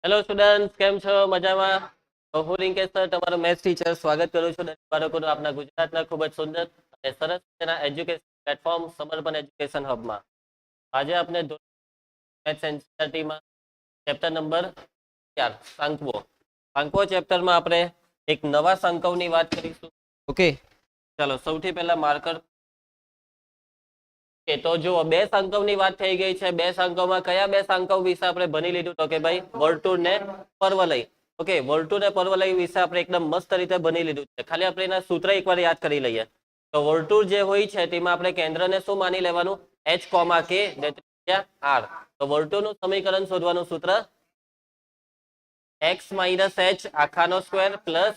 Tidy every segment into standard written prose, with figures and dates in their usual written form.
Hello student, કેમ છો? મજામાં? તો હું રિંકેશ સર, તમારો મેથ્સ ટીચર, સ્વાગત કરું છું દરેક બાળકોનું આપણા ગુજરાતના ખૂબ જ સુંદર અને સરસ મજાના એજ્યુકેશન પ્લેટફોર્મ સમર્પણ એજ્યુકેશન હબમાં. આજે આપણે મેથ્સ એનસીઈઆરટીમાં ચેપ્ટર નંબર 4 સાંકવો સાંકવો ચેપ્ટરમાં આપણે એક નવા સાંકવની વાત કરીશું. ઓકે, ચાલો સૌથી પહેલા માર્કર. કે તો જુઓ, બે સાંકવની વાત થઈ ગઈ છે. બે સાંકવમાં કયા બે સાંકવ વિશે આપણે ભણી લીધું? તો કે ભાઈ વર્તુળ ને પર્વલય. ઓકે, વર્તુળ ને પર્વલય વિશે આપણે એકદમ મસ્ત રીતે ભણી લીધું છે. ખાલી આપણે એના સૂત્ર એકવાર યાદ કરી લઈએ. તો વર્તુળ જે હોય છે તેમાં આપણે કેન્દ્રને શું માની લેવાનું? h, k ને ત્રિજ્યા r. તો વર્તુળનું સમીકરણ શોધવાનું સૂત્ર x માઇનસ h આખાનો square plus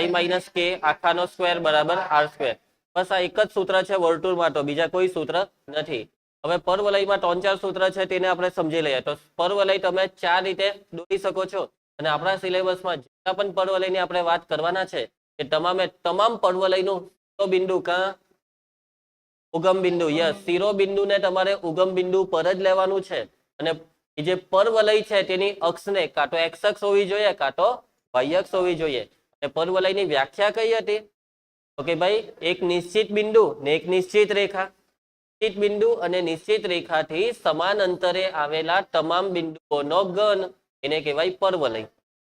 y minus k આખાનો સ્ક્વેર બરાબર r સ્ક્વેર. બસ આ એક જ સૂત્ર છે વર્તુળમાં, તો બીજા કોઈ સૂત્ર નથી. હવે પરવલયમાં 3-4 સૂત્ર છે, તેને આપણે સમજી લઈએ. તો પરવલય તમે 4 રીતે દોરી શકો છો. અને આપણા સિલેબસમાં જેટલા પણ પરવલયની આપણે વાત કરવાના છે એ તમામ પરવલયનું શિરોબિંદુ ઉગમ બિંદુ, યસ, શિરોબિંદુને તમારે ઉગમ બિંદુ પર જ લેવાનું છે. અને એ જે પરવલય છે તેની અક્ષને કાં તો x અક્ષ હોવી જોઈએ કાં તો y અક્ષ હોવી જોઈએ. અને પરવલયની વ્યાખ્યા કઈ હતી? ઓકે ભાઈ, એક નિશ્ચિત બિંદુ ને એક નિશ્ચિત રેખા. નિશ્ચિત બિંદુ અને નિશ્ચિત રેખાથી સમાન અંતરે આવેલા તમામ બિંદુઓનો ગણ એને કહેવાય પરવલય.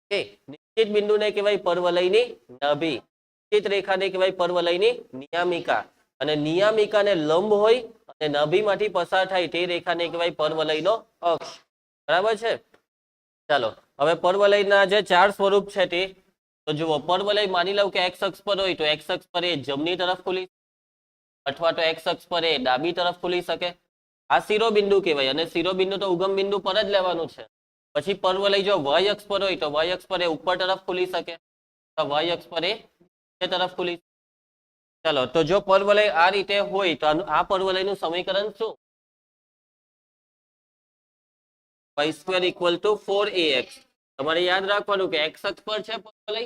ઓકે, નિશ્ચિત બિંદુને કહેવાય પરવલયની નાભી. નિશ્ચિત રેખાને કહેવાય પરવલયની નિયામિકા. અને નિયામિકાને લંબ હોય અને નાભીમાંથી પસાર થાય તે રેખાને કહેવાય પરવલયનો અક્ષ. બરાબર છે? ચાલો, હવે પરવલયના જે 4 સ્વરૂપ છે તે તો જુઓ. પરવલય માની લઉં કે x અક્ષ પર હોય તો x અક્ષ પર એ જમણી તરફ ખુલી અથવા તો x અક્ષ પર એ ડાબી તરફ ખુલી શકે. આ શિરોબિંદુ કહેવાય. અને શિરોબિંદુ તો ઉગમ બિંદુ પર જ લેવાનું છે. પછી પરવલય જો y અક્ષ પર હોય તો y અક્ષ પર એ ઉપર તરફ ખુલી શકે, તો y અક્ષ પર એ નીચે તરફ ખુલી. ચાલો, તો જો પરવલય આ રીતે હોય તો આ પરવલયનું સમીકરણ શું? y square equal to 4ax. તમારે યાદ રાખવાનું કે x અક્ષ પર છે પરવલય,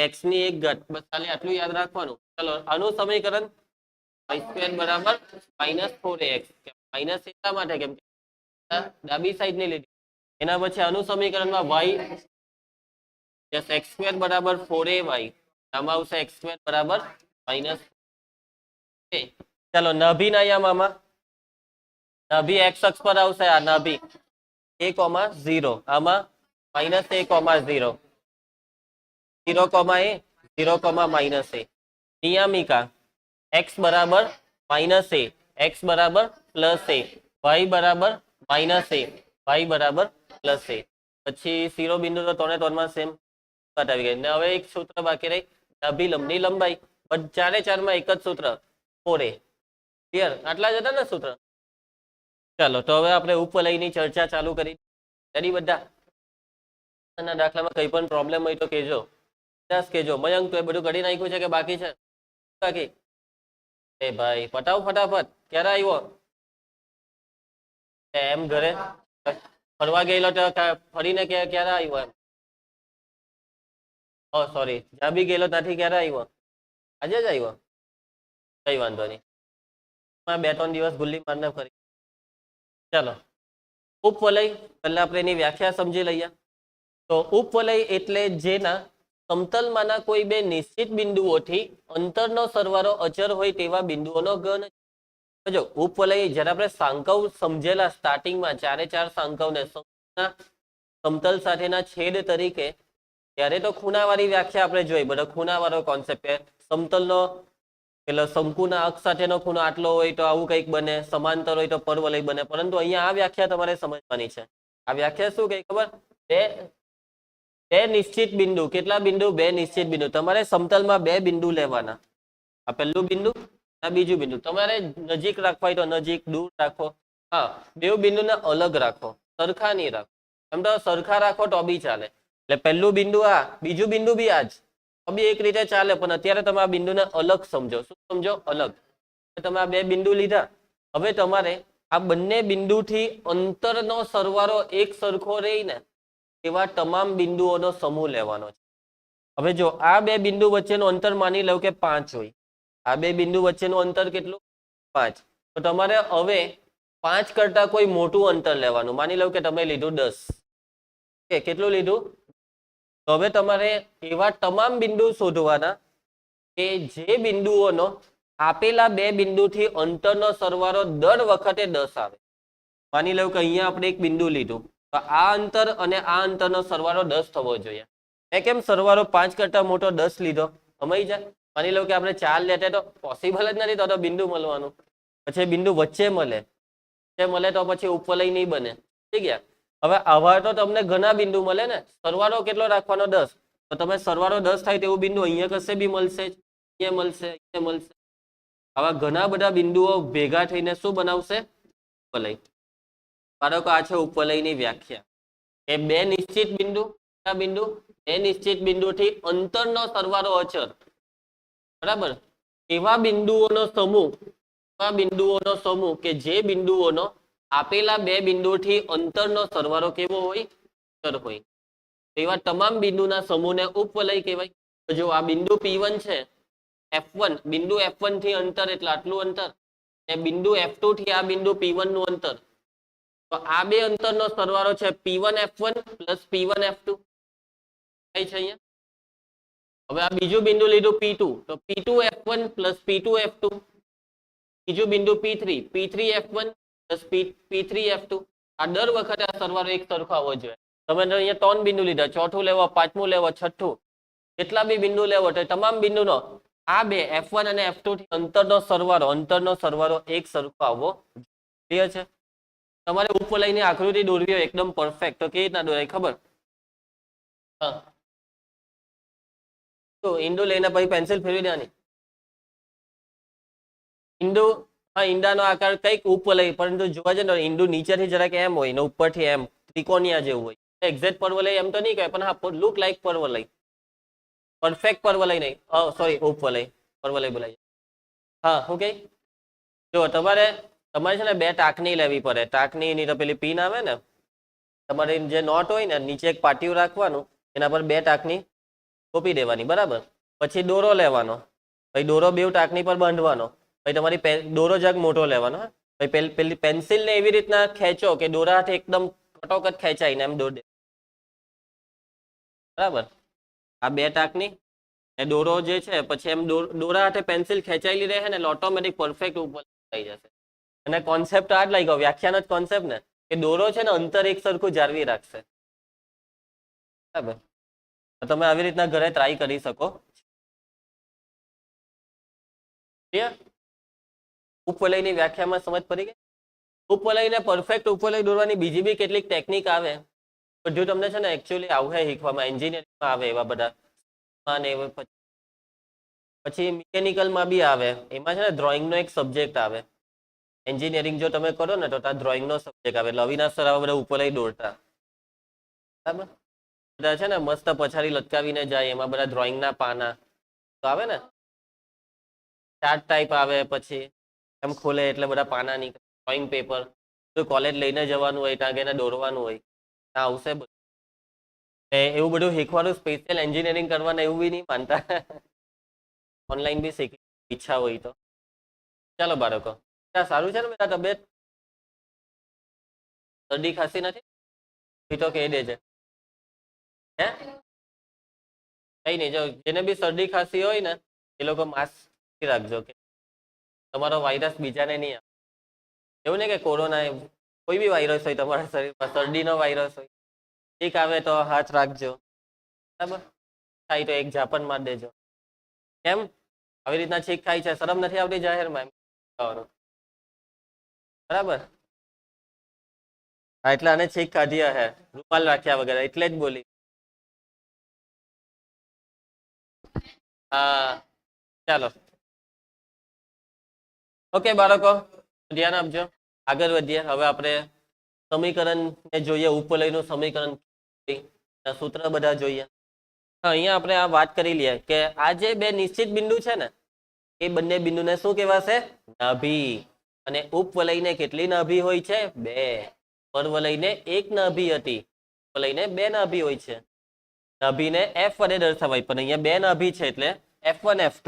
x ની એક ઘાત, બસ ખાલી આટલું યાદ રાખવાનું. ચલો, આનું સમીકરણ y સ્ક્વેર બરાબર -4ax. માઇનસ એટલા માટે કેમ કે ડાબી સાઈડ ની લીધી. એના પછી આનું સમીકરણમાં y x સ્ક્વેર બરાબર 4ay. આમાં આવશે x સ્ક્વેર બરાબર માઇનસ. ચાલો, નાભી ના યામામાં નાભી x અક્ષ પર આવશે. આ નાભી a,0, આમાં -a,0, 0,a, 0,-a. નિયામિકા x બરાબર -a, x બરાબર +a, y બરાબર -a, y બરાબર +a. પછી શિરોબિંદુ તો 3 માં સેમ આવી ગઈ. ને હવે એક સૂત્ર બાકી રહી, નાભી લંબની લંબાઈ. ચારે ચારમાં એક જ સૂત્ર 4a. ક્લિયર? આટલા જ હતા ને સૂત્ર? ચાલો, તો હવે આપણે ઉપવલયની ચર્ચા ચાલુ કરી. રેડી બધા? દાખલામાં કઈ પણ પ્રોબ્લેમ હોય તો કહેજો. કેજો મયંક, તો એ બધું કરી નાખ્યું છે કે બાકી છે? બાકી? એ ભાઈ પટાવ ફટાફટ. ક્યારે આવ્યો એમ? ઘરે ફરવા ગયેલો તો ફરીને ક્યારે આવ્યો એમ? ઓ સોરી, જ્યાં બી ગયેલો ત્યાંથી ક્યારે આવ્યો? આજે જ આવ્યો? કઈ વાંધો નહીં, 2-3 દિવસ ગુલ્લી મારને ફરી. ચાલો, ઉપવલય પહેલા આપણે એની વ્યાખ્યા સમજી લઈએ. તો ઉપવલય એટલે જેના સમતલમાંના કોઈ બે નિશ્ચિત બિંદુઓથી અંતરનો સરવાળો અચર હોય તેવા બિંદુઓનો ગણ. જો ઉપવલય જ્યારે આપણે સાંકવ સમજેલા સ્ટાર્ટિંગમાં, 4 સાંકવને સમતલ સાથેના છેદ તરીકે, ત્યારે તો ખૂણાવાળી વ્યાખ્યા આપણે જોઈ. બધો ખૂણાવાળો કોન્સેપ્ટ, સમતલનો એટલે શંકુના અક્ષ સાથેનો ખૂણો આટલો હોય તો આવું કંઈક બને, સમાંતર હોય તો પરવલય બને. પરંતુ અહીંયા આ વ્યાખ્યા તમારે સમજવાની છે. આ વ્યાખ્યા શું કઈ ખબર? બે નિશ્ચિત બિંદુ. કેટલા બિંદુ? બે નિશ્ચિત બિંદુ. તમારે સમતલમાં બે બિંદુ લેવાના. આ પહેલું બિંદુ, આ બીજું બિંદુ. તમારે નજીક રાખવા હોય તો નજીક, દૂર રાખો. હા, બે બિંદુને અલગ રાખો, સરખા નહીં રાખો. એમ તો સરખા રાખો તો બી ચાલે. એટલે પહેલું બિંદુ આ, બીજું બિંદુ બી આ જ, તો બી એક રીતે ચાલે. પણ અત્યારે તમે આ બિંદુને અલગ સમજો. શું સમજો? અલગ. તમે આ બે બિંદુ લીધા. હવે તમારે આ બંને બિંદુથી અંતરનો સરવાળો એક સરખો રહીને એવા તમામ બિંદુઓનો સમૂહ લેવાનો છે. હવે જો આ બે બિંદુ વચ્ચેનું અંતર માની લો કે 5 હોય. આ બે બિંદુ વચ્ચેનું અંતર કેટલું? 5. તો તમારે હવે 5 કરતા કોઈ મોટું અંતર લેવાનું. માની લો કે તમે લીધું 10. કે કેટલું લીધું? તો હવે તમારે એવા તમામ બિંદુ શોધવાના કે જે બિંદુઓનો આપેલા બે બિંદુથી અંતરનો સરવાળો દર વખતે 10 આવે. માની લો કે અહીંયા આપણે એક બિંદુ લીધું, તો આ અંતર અને આ અંતરનો સરવાળો 10 થવો જોઈએ. મેં કેમ સરવાળો 5 કરતા મોટો 10 લીધો? સમજી જાય? માની લો કે આપણે 4 લેતે તો પોસિબલ જ નથી, તો બિંદુ મળવાનું. પછી બિંદુ વચ્ચે મળે તો પછી ઉપવલય નહીં બને. ઠીક છે? હવે આવા તો તમને ઘણા બિંદુ મળે ને, સરવાળો કેટલો રાખવાનો? 10. તો તમે સરવાળો 10 થાય તેવું બિંદુ અહીંયા કશે બી મળશે જ, અહીંયા મળશે, અહીંયા મળશે. આવા ઘણા બધા બિંદુઓ ભેગા થઈને શું બનાવશે? ઉપવલય. બાળકો આ છે ઉપવલયની વ્યાખ્યા, કે બે નિશ્ચિત બિંદુ બે નિશ્ચિત બિંદુથી અંતરનો સરવાળો અચળ. બરાબર? એવા બિંદુઓનો સમૂહ કે જે બિંદુઓનો આપેલા બે બિંદુથી અંતરનો સરવાળો કેવો હોય? અચળ હોય. એવા તમામ બિંદુના સમૂહને ઉપવલય કહેવાય. તો જો આ બિંદુ P1 છે, F1, બિંદુ F1 થી અંતર એટલે આટલું અંતર, અને બિંદુ F2 થી આ બિંદુ P1 નું અંતર. તો આ બે અંતરનો સરવાળો છે P1 F1 plus P1 F2. થાય છે અહીંયા. હવે આ બીજું બિંદુ લીધું P2, તો P2 F1 plus P2 F2. બીજું બિંદુ P3 F1 plus P3 F2. આ દર વખતે આ સરવાળો એક સરખો આવવો જોઈએ. તમે અહીંયા 3 બિંદુ લીધા, ચોથું લેવો, પાંચમું લેવો, છઠ્ઠું, જેટલા બી બિંદુ લેવો તો તમામ બિંદુનો આ બે F1 અને F2 થી અંતરનો સરવાળો એક સરખો આવવો. ક્લિયર છે? તમારે ઉપવલયની આકૃતિ દોરવી હોય એકદમ પરફેક્ટ, તો કેવી રીતના દોરાય ખબર? હા, તો ઈંડું લઈને પછી પેન્સિલ ફેરવી દેવાની. ઈંડાનો આકાર કઈક ઉપવલય, પરંતુ જોવા જઈએ તો ઈંડું નીચેથી જરાક એમ હોય ને ઉપરથી એમ ત્રિકોણિયા જેવું હોય. એક્ઝેક્ટ પરવલય એમ તો નહીં કહેવાય, પણ હા લુક લાઈક પરવલય. પરફેક્ટ પરવલય નહીં, સોરી ઉપવલય, પરવલય બોલાય. હા, શું કે? જો તમારે છે ને બે ટાંકણી લેવી પડે. ટાંકણી ની તો પેલી પિન આવે ને, તમારે જે નોટ હોય ને નીચે એક પાટિયું રાખવાનું, એના પર બે ટાંકણી કોપી દેવાની. બરાબર? પછી દોરો લેવાનો, પછી દોરો બે ટાંકણી પર બાંધવાનો, પછી તમારી દોરો જગ મોટો લેવાનો, પછી પેલી પેન્સિલ ને એવી રીતના ખેંચો કે દોરા હાથે એકદમ કટોકટ ખેંચાઈને એમ દોર દે. બરાબર? આ બે ટાંકણી એ દોરો જે છે, પછી એમ દોરા હાથે પેન્સિલ ખેંચાયેલી રહે ને, ઓટોમેટિક પરફેક્ટ ઉપર થઈ જશે. અને કોન્સેપ્ટ આ જ લાગ્યો, વ્યાખ્યાનો જ કોન્સેપ્ટ ને, કે દોરો છે ને અંતર એક સરખું જાળવી રાખશે. બરાબર? તમે આવી રીતના ઘરે ટ્રાય કરી શકો. ઉપવલયની વ્યાખ્યામાં સમજ પડી ગઈ? ઉપવલયને પરફેક્ટ ઉપવલય દોરવાની બીજી બી કેટલીક ટેકનિક આવે, બધું તમને છે ને એકચ્યુઅલી આવે શીખવામાં, એન્જિનિયરિંગમાં આવે એવા બધા, અને પછી મિકેનિકલમાં બી આવે. એમાં છે ને ડ્રોઈંગનો એક સબ્જેક્ટ આવે. એન્જિનિયરિંગ જો તમે કરો ને તો ત્યાં ડ્રોઈંગનો સબ્જેક્ટ આવે. એટલે અવિનાશ સર આવા બધા ઉપવલય દોરતા. બરાબર? બધા છે ને મસ્ત પછાડી લટકાવીને જાય, એમાં બધા ડ્રોઈંગના પાના તો આવે ને, ચાર્ટ ટાઈપ આવે, પછી એમ ખોલે એટલે બધા પાના નીકળે, ડ્રોઈંગ પેપર. તો કોલેજ લઈને જવાનું હોય, ત્યાં એને દોરવાનું હોય, ત્યાં આવશે બધું. એવું બધું શીખવાનું, સ્પેશિયલ એન્જિનિયરિંગ કરવાના એવું બી નહીં માનતા. ઓનલાઈન બી શીખી ઈચ્છા હોય તો. ચાલો બાળકો, સારું છે ને બેટા તબિયત? શરદી ખાંસી નથી તો કહી દેજે. હે કઈ નહીં, જો જેને બી શરદી ખાંસી હોય ને એ લોકો માસ્ક રાખજો, કે તમારો વાયરસ બીજાને નહીં આવે. એવું નહીં કે કોરોના, કોઈ બી વાયરસ હોય તમારા શરીરમાં, શરદીનો વાયરસ હોય, ઠીક આવે તો હાથ રાખજો. બરાબર? થાય તો એક ઝાપન માર દેજો. કેમ આવી રીતના છીક ખાય છે? શરમ નથી આવતી જાહેરમાં એમ ખાવાનું? બરાબર? હા, એટલે આને છીક કાઢી હે રૂમાલ રાખ્યા વગર, એટલે જ બોલી. હા, ચાલો ઓકે બાળકો, ધ્યાન આપજો. આગળ વધીએ. હવે આપણે સમીકરણ ને જોઈએ, ઉપવલયનું સમીકરણ, સૂત્ર બધા જોઈએ. અહીંયા આપણે આ વાત કરી લઈએ કે આ જે બે નિશ્ચિત બિંદુ છે ને, એ બંને બિંદુને શું કહેવાશે? નાભી. અને ઉપવલયને કેટલી નાભી હોય છે? 2. પરવલયને 1 નાભી હતી, ઉપવલયને 2 નાભી હોય છે. નાભીને F વડે દર્શાવાય, પણ અહીંયા 2 નાભી છે એટલે F1 F2.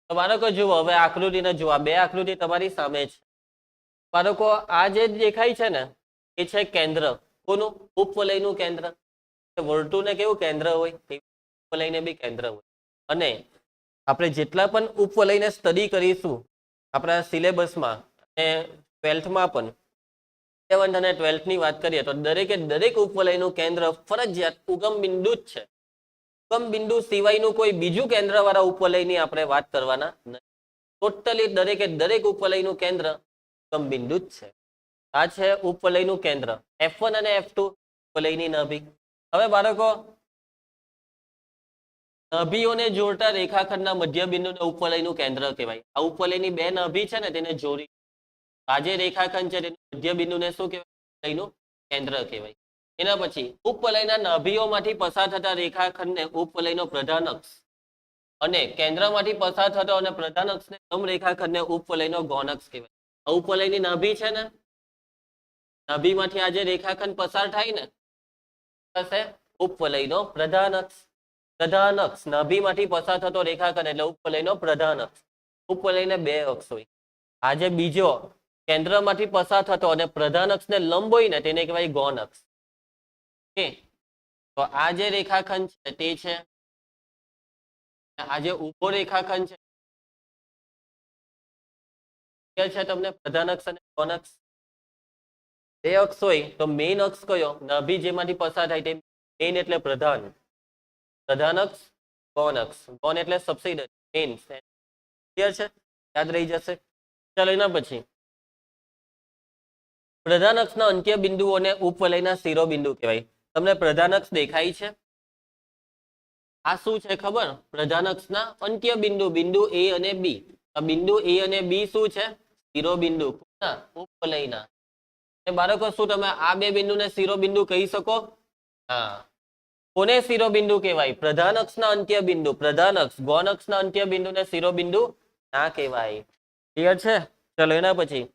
તો બાળકો જુઓ, હવે આકૃતિને જુઓ, આ બે આકૃતિ તમારી સામે છે. બાળકો આ જે દેખાય છે ને, એ છે કેન્દ્ર. કોનું? ઉપવલયનું કેન્દ્ર. વર્તુળને કેવું કેન્દ્ર હોય, ઉપવલયને બી કેન્દ્ર હોય. અને આપણે જેટલા પણ ઉપવલયને સ્ટડી કરીશું આપણા સિલેબસમાં અને 12th પણ 11th અને 12th ની વાત કરીએ તો દરેકે દરેક ઉપવલયનું કેન્દ્ર ફરજિયાત ઉગમ બિંદુ જ છે. ઉગમ બિંદુ સિવાયનું કોઈ બીજું કેન્દ્રવાળા ઉપવલયની આપણે વાત કરવાના નથી. ટોટલી દરેકે દરેક ઉપવલયનું કેન્દ્ર ઉગમ બિંદુ જ છે. આ છે ઉપવલયનું કેન્દ્ર F1 અને F2 ઉપવલયની નાભી. હવે બાળકો, નાભીઓને જોડતા રેખાખંડના મધ્ય બિંદુને ઉપવલયનું કેન્દ્ર કહેવાય. આ ઉપવલયની બે નાભી છે ને તેને જોડી આ જે રેખાખંડ છે તેનું મધ્ય બિંદુને શું કહેવાય? ઉપવલયનું કેન્દ્ર કહેવાય. એના પછી ઉપવલયના નાભીઓમાંથી પસાર થતા રેખાખંડને ઉપવલયનો પ્રધાન અક્ષ અને કેન્દ્રમાંથી પસાર થતો અને પ્રધાન અક્ષને લંબ રેખાખંડને ઉપવલયનો ગૌણ અક્ષ કહેવાય. આ ઉપવલયની નાભી છે ને, નાભીમાંથી આ જે રેખાખંડ પસાર થાય ને થશે ઉપવલયનો પ્રધાન અક્ષ. પ્રધાન અક્ષ નાભીમાંથી પસાર થતો રેખાખંડ એટલે ઉપવલયનો પ્રધાન અક્ષ. ઉપવલયને બે અક્ષ હોય. આ જે બીજો કેન્દ્રમાંથી પસાર થતો અને પ્રધાન અક્ષને લંબ હોય ને તેને કહેવાય ગૌણ અક્ષ. ઓકે, તો આ જે રેખાખંડ છે તે છે, આ જે ઊભો રેખાખંડ છે તમને પ્રધાન અક્ષ અને ગૌણ અક્ષ. બે અક્ષ હોય તો મેઇન અક્ષ કયો? નાભી જેમાંથી પસાર થાય તે મેઇન એટલે પ્રધાન. પ્રધાન અક્ષ, ગૌણ અક્ષ. ગૌણ એટલે સબસિડરી, મેઇન. ક્લિયર છે? યાદ રહી જશે. ચાલો એના પછી પ્રધાન અક્ષના અંત્ય બિંદુઓને ઉપવલયના શિરોબિંદુ કહેવાય. તમને પ્રધાન અક્ષ દેખાય છે? આ શું છે ખબર? પ્રધાન અક્ષના અંત્ય બિંદુ, બિંદુ A અને B. આ બિંદુ A અને B શું છે? શિરોબિંદુ ઉપવલયના. બાળકો, શું તમે આ બે બિંદુને શિરોબિંદુ કહી શકો? હા. કોને શિરોબિંદુ કહેવાય? પ્રધાન અક્ષના અંત્ય બિંદુ. પ્રધાન અક્ષ, ગૌણ અક્ષના અંત્ય બિંદુને શિરોબિંદુ ના કહેવાય. ક્લિયર છે? ચલો એના પછી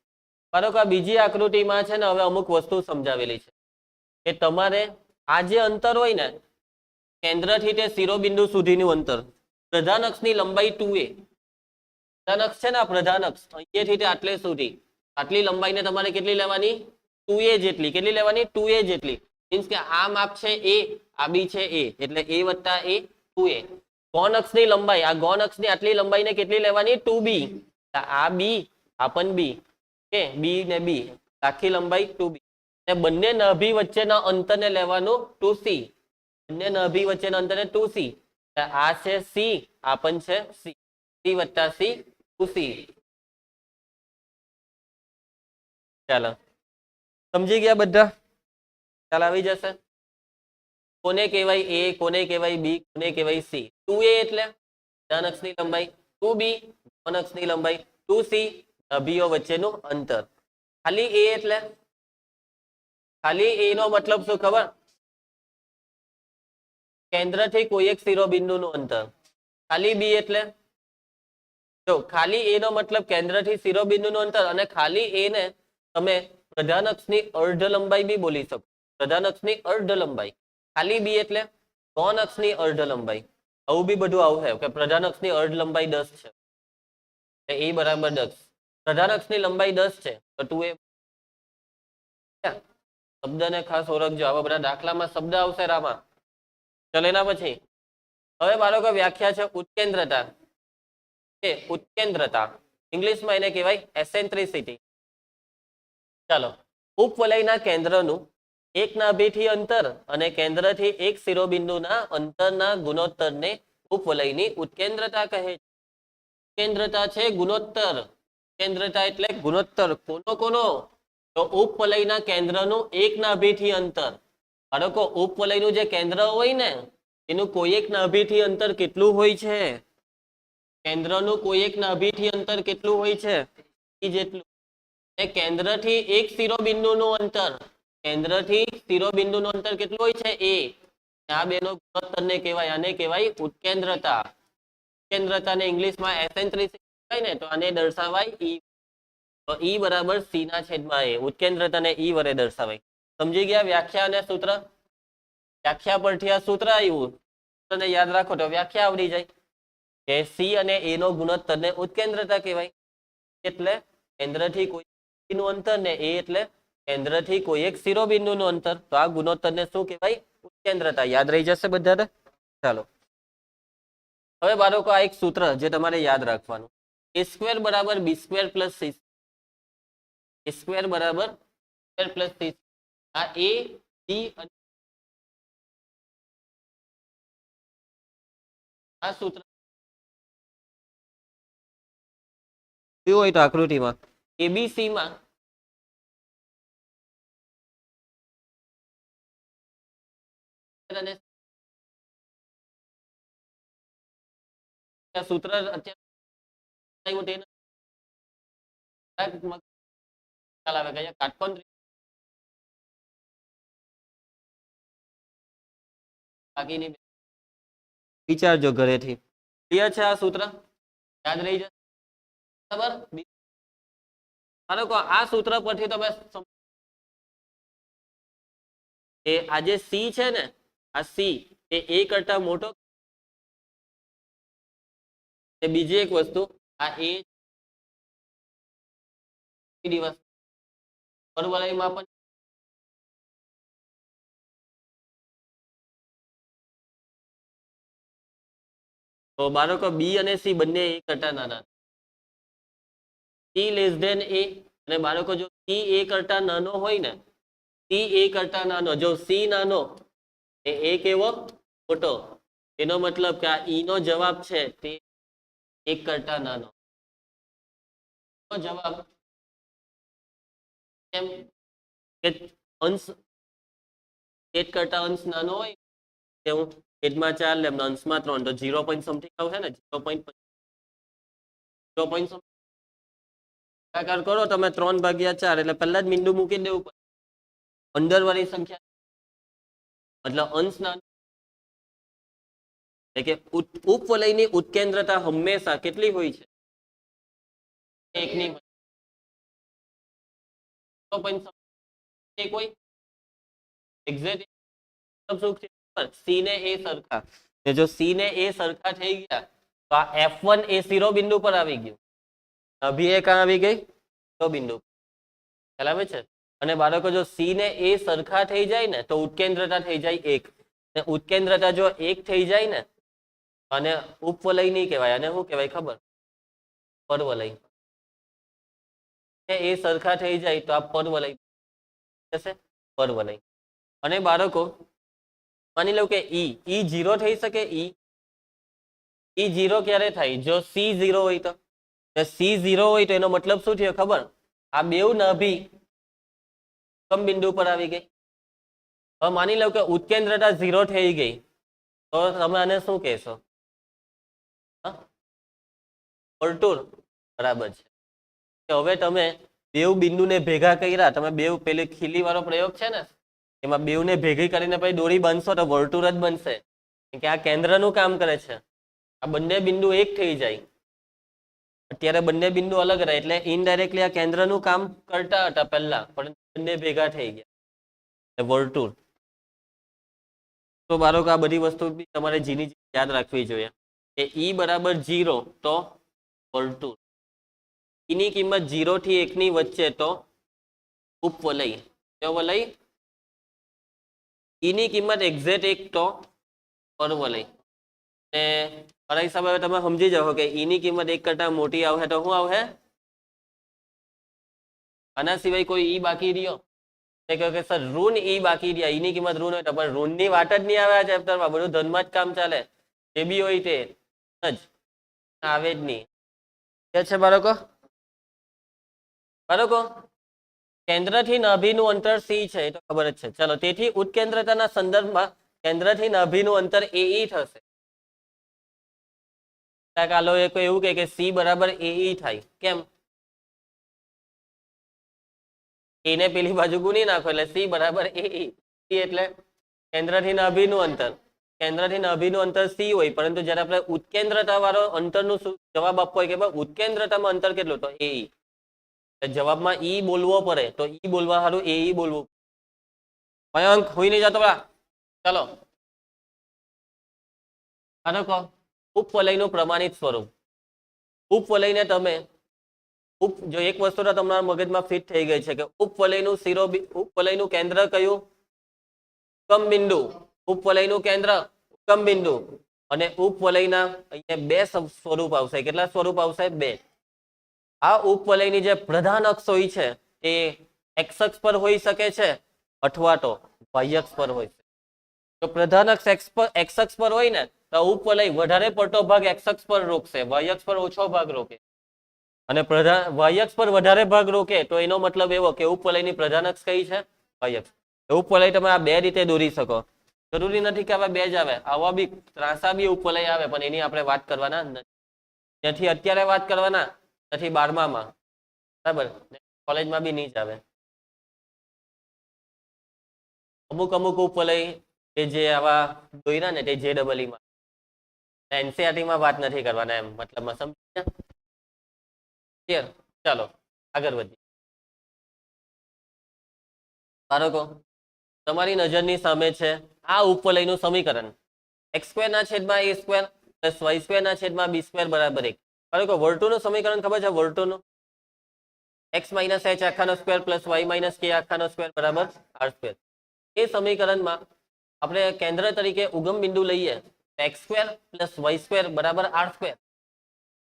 બાળકો, આ બીજી આકૃતિમાં છે ને હવે અમુક વસ્તુ સમજાવેલી છે કે તમારે આ જે અંતર હોય ને કેન્દ્રથી તે શિરોબિંદુ સુધીનું અંતર, પ્રધાન અક્ષની લંબાઈ 2a. પ્રધાન અક્ષ છે ને, આ પ્રધાન અક્ષ અહીંયાથી તે આટલે સુધી, આટલી લંબાઈને તમારે કેટલી લેવાની? 2a જેટલી. કેટલી લેવાની? 2a જેટલી. મીન્સ કે આ માપ છે a, આ બી છે a, એટલે a વત્તા a 2a. ગૌણ અક્ષની લંબાઈ, આ ગૌણ અક્ષની આટલી લંબાઈને કેટલી લેવાની? 2b. આ b, આ પણ b. કે b ને b, આખી લંબાઈ 2b. અને બંને નાભી વચ્ચેના અંતરને લેવાનું 2c. બંને નાભી વચ્ચેના અંતરને 2c. આ છે c, આ પણ છે c. c વત્તા c 2c. ચાલો, સમજી ગયા બધા? ચાલ આવી જશે. કોને કહેવાય a, કોને કહેવાય b, કોને કહેવાય c? 2a એટલે પ્રધાન અક્ષની લંબાઈ, 2b ગૌણ અક્ષની લંબાઈ, 2c નાભીઓ વચ્ચેનું અંતર. ખાલી a એટલે, ખાલી a નો મતલબ શું ખબર? કેન્દ્રથી કોઈ એક શિરોબિંદુનું અંતર. ખાલી b એટલે જો ખાલી a નો મતલબ કેન્દ્રથી શિરોબિંદુનું અંતર, અને ખાલી a ને તમે પ્રધાન અક્ષની અર્ધ લંબાઈ બી બોલી શકો. પ્રધાન અક્ષની અર્ધ લંબાઈ. ખાલી b એટલે ગૌણ અક્ષની અર્ધ લંબાઈ. આવું બી બધું આવશે કે પ્રધાન અક્ષની અર્ધ લંબાઈ 10 છે, એ બરાબર 10. પ્રધાન અક્ષની લંબાઈ 10 છે તો 2a. શબ્દને ખાસ ઓળખજો, આવા બધા દાખલામાં શબ્દ આવશે રામા. ચલો એના પછી હવે બાળકો વ્યાખ્યા છે ઉત્કેન્દ્રતા. કે ઉત્કેન્દ્રતા ઇંગ્લિશમાં એને કહેવાય એસેન્ટ્રિસિટી. ચાલો, ઉપવલયના કેન્દ્રનું એક નાભીથી અંતર અને કેન્દ્રથી એક શિરોબિંદુના અંતરના ગુણોત્તરને ઉપવલયની ઉત્કેન્દ્રતા કહે છે. ઉત્કેન્દ્રતા છે ગુણોત્તર. ઉત્કેન્દ્રતા એટલે ગુણોત્તર. કોનો કોનો? તો ઉપવલયના કેન્દ્રનું એક નાભીથી અંતર. બાળકો, ઉપવલયનું જે કેન્દ્ર હોય ને એનું કોઈ એક નાભીથી અંતર કેટલું હોય છે? કેન્દ્રનું કોઈ એક નાભીથી અંતર કેટલું હોય છે? એ જેટલું. કેન્દ્રથી એક શિરોબિંદુનું અંતર, કેન્દ્રથી શિરોબિંદુનું અંતર કેટલું હોય છે? a. આ બેનો ગુણોત્તરને કહેવાય, આને કહેવાય ઉત્કેન્દ્રતા. ઉત્કેન્દ્રતાને ઇંગ્લિશમાં એસેન્ટ્રિસિટી કહેવાય ને, તો આને દર્શાવાય e. તો e બરાબર c ના છેદમાં a. ઉત્કેન્દ્રતાને e વડે દર્શાવાય. સમજી ગયા વ્યાખ્યા અને સૂત્ર? વ્યાખ્યા પરથી આ સૂત્ર આવ્યું, સૂત્રને યાદ રાખો તો વ્યાખ્યા આવડી જાય કે c અને a નો ગુણોત્તરને ઉત્કેન્દ્રતા કહેવાય. એટલે કેન્દ્રથી કોઈ નું અંતર ને a એટલે કેન્દ્રથી કોઈ એક શિરોબિંદુનું અંતર, તો આ ગુણોત્તરને શું કહેવાય? ઉત્કેન્દ્રતા. યાદ રહી જશે બધાને? ચાલો હવે બાળકો આ એક સૂત્ર જે તમારે યાદ રાખવાનું, a સ્ક્વેર બરાબર b square plus c, a square બરાબર સ્ક્વેર પ્લસ c. આ a b અને આ સૂત્ર જોયું હોય તો આકૃતિમાં એબીસી માં સૂત્ર અત્યારે ખ્યાલ આવે કે કાટકોણ બાકીની વિચારજો ઘરેથી. ક્લિયર છે? આ સૂત્ર યાદ રહી જશે બરાબર. આ સૂત્ર પરથી તમે આ જે સી છે ને, આ સી એ a કરતા મોટો. બીજી એક વસ્તુ, આ એ દિવસ પરવલયમાં પણ તો બાળકો બી અને સી બંને એ કરતા નાના. સી લેસ ધેન એ, અને બાળકો જો સી એ કરતા નાનો હોય ને, સી એ કરતા નાનો, જો સી નાનો એ કેવો મોટો, એનો મતલબ કે આ ઈ નો જવાબ છે તે 1 કરતા નાનો. જવાબ કેમ કે અંશ 1 કરતા અંશ નાનો હોય, હું છેદમાં 4 લેમ અંશમાં 3 તો 0 પોઈન્ટ સમથિંગ આવશે ને, 0 પોઈન્ટ ભાગાકાર કરો તમે 3/4 એટલે પહેલા જ બિંદુ મૂકી દેવું પડે. અંદર વાળી સંખ્યા મતલબ અંશ નાનો એટલે કે ઉપવલયની ઉત્કેન્દ્રતા હંમેશા કેટલી હોય છે? 1 ની કોઈ એક્ઝેક્ટ સી ને એ સરખા, જો સી ને એ સરખા થઈ ગયા તો આ F1 એ શિરોબિંદુ પર આવી ગયું, અભી એ ક્યાં આવી ગઈ? શિરોબિંદુ. ખ્યાલ આવે છે? અને બાળકો જો સી ને એ સરખા થઈ જાય ને તો ઉત્કેન્દ્રતા થઈ જાય 1, ને ઉત્કેન્દ્રતા જો 1 થઈ જાય ને, અને ઉપવલય નહીં કહેવાય, અને શું કહેવાય ખબર? પરવલય. એ સરખા થઈ જાય તો આ પરવલય થશે, પરવલય. અને બાળકો માની લો કે ઈ 0 થઈ શકે. ઈ 0 ક્યારે થાય? જો સી 0 હોય તો. સી 0 હોય તો એનો મતલબ શું થયો ખબર? આ બેઉ નાભી કમ બિંદુ પર આવી ગઈ. હવે માની લો કે ઉત્કેન્દ્રતા 0 થઈ ગઈ તો તમે આને શું કહેશો? વર્તુળ. બરાબર છે. હવે તમે બેઉ બિંદુને ભેગા કર્યા, તમે બેઉ પેલી ખીલી વાળો પ્રયોગ છે ને, એમાં બેઉને ભેગી કરીને પછી દોરી બાંધશો તો વર્તુળ જ બનશે, કે આ કેન્દ્રનું કામ કરે છે. આ બંને બિંદુ એક થઈ જાય. અત્યારે બંને બિંદુ અલગ રહે એટલે ઇનડાયરેક્ટલી આ કેન્દ્રનું કામ કરતા હતા પહેલા, પણ બંને ભેગા થઈ ગયા વર્તુળ. તો બાળકો આ બધી વસ્તુ તમારે જીની યાદ રાખવી જોઈએ કે ઈ બરાબર 0 તો વર્તુળ, ઈની કિંમત 0 થી 1 ની વચ્ચે તો ઉપવલય. કયો વલય? ઈની કિંમત એક્ઝેક્ટ 1 તો પરવલય. ને મારા હિસાબે તમે સમજી જાઓ કે ઈની કિંમત 1 કરતા મોટી આવે તો શું આવે? આના સિવાય કોઈ ઈ બાકી રહ્યો? કે સર ઋણ ઈ બાકી રહ્યા, ઈની કિંમત ઋણ હોય તો, પણ ઋણની વાત જ નહીં આવે આ ચેપ્ટરમાં. બધું ધનમાં જ કામ ચાલે, જે બી હોય તે જ આવે જ નહીં. કે છે બાળકો? કેન્દ્રથી નાભીનું અંતર સી છે એ તો ખબર જ છે. ચલો, તેથી ઉત્કેન્દ્રતાના સંદર્ભમાં કેન્દ્રથી નાભીનું અંતર AE થશે. કાલો એવું કે સી બરાબર AE થાય. કેમ? એને પેલી બાજુ ગુણી નાખો એટલે સી બરાબર AE. એટલે કેન્દ્રથી નાભીનું અંતર, કેન્દ્રથી નાભીનું અંતર સી હોય, પરંતુ જ્યારે આપણે ઉત્કેન્દ્રતા વાળો અંતરનું જવાબ આપવો હોય કે ઉત્કેન્દ્રતામાં અંતર કેટલું, તો AE. જવાબમાં ઈ બોલવો પડે તો ઈ બોલવા સારું AE બોલવું. મયંક હોઈ નહીં જતો. ચાલો ઉપવલયનું પ્રમાણિત સ્વરૂપ. ઉપવલયને તમે જો એક વસ્તુ તો તમારા મગજમાં ફિટ થઈ ગઈ છે કે ઉપવલયનું ઉપવલયનું કેન્દ્ર કયું? ઉગમ બિંદુ. ઉપવલયનું કેન્દ્ર ઉગમ બિંદુ. અને ઉપવલયના અહીંયા બે સ્વરૂપ આવશે. કેટલા સ્વરૂપ આવશે? બે. આ ઉપવલયની જે પ્રધાન અક્ષ હોય છે એ એક્સ અક્ષ પર હોઈ શકે છે અથવા તો વાય અક્ષ પર હોય છે. તો પ્રધાન અક્ષ એક્સ અક્ષ પર હોય ને તો ઉપવલય વધારે પડતો ભાગ એક્સ અક્ષ પર રોકશે, વાય અક્ષ પર ઓછો ભાગ રોકે. અને વાય અક્ષ પર વધારે ભાગ રોકે તો એનો મતલબ એવો કે ઉપવલયની પ્રધાન અક્ષ કઈ છે? વાય અક્ષ. ઉપવલય તમે આ બે રીતે દોરી શકો. જરૂરી નથી કે આવા બે જ આવે, આવા બી ત્રાંસા બી ઉપવલય આવે, પણ એની આપણે વાત કરવાના નથી. ત્યાંથી અત્યારે વાત કરવાના નથી, 12માં, બરાબર? કોલેજમાં બી નહીં જ આવે. અમુક અમુક ઉપવલય કે જે આવા દોર્યા ને તે JEE માં, NCERT માં વાત નથી કરવાના, એમ મતલબમાં સમજ્યા? ક્લિયર? ચાલો આગળ વધીએ. બાળકો, તમારી નજરની સામે છે આ ઉપવલયનું સમીકરણ. x² ના છેદમાં a² પ્લસ y² ના છેદમાં b² બરાબર 1. બાળકો, વર્તુળનું સમીકરણ ખબર છે? વર્તુળનું x માઇનસ h આખાનો square plus y minus k આખાનો સ્ક્વેર બરાબર r². એ સમીકરણમાં આપણે કેન્દ્ર તરીકે ઉગમ બિંદુ લઈએ તો x² પ્લસ y² બરાબર r².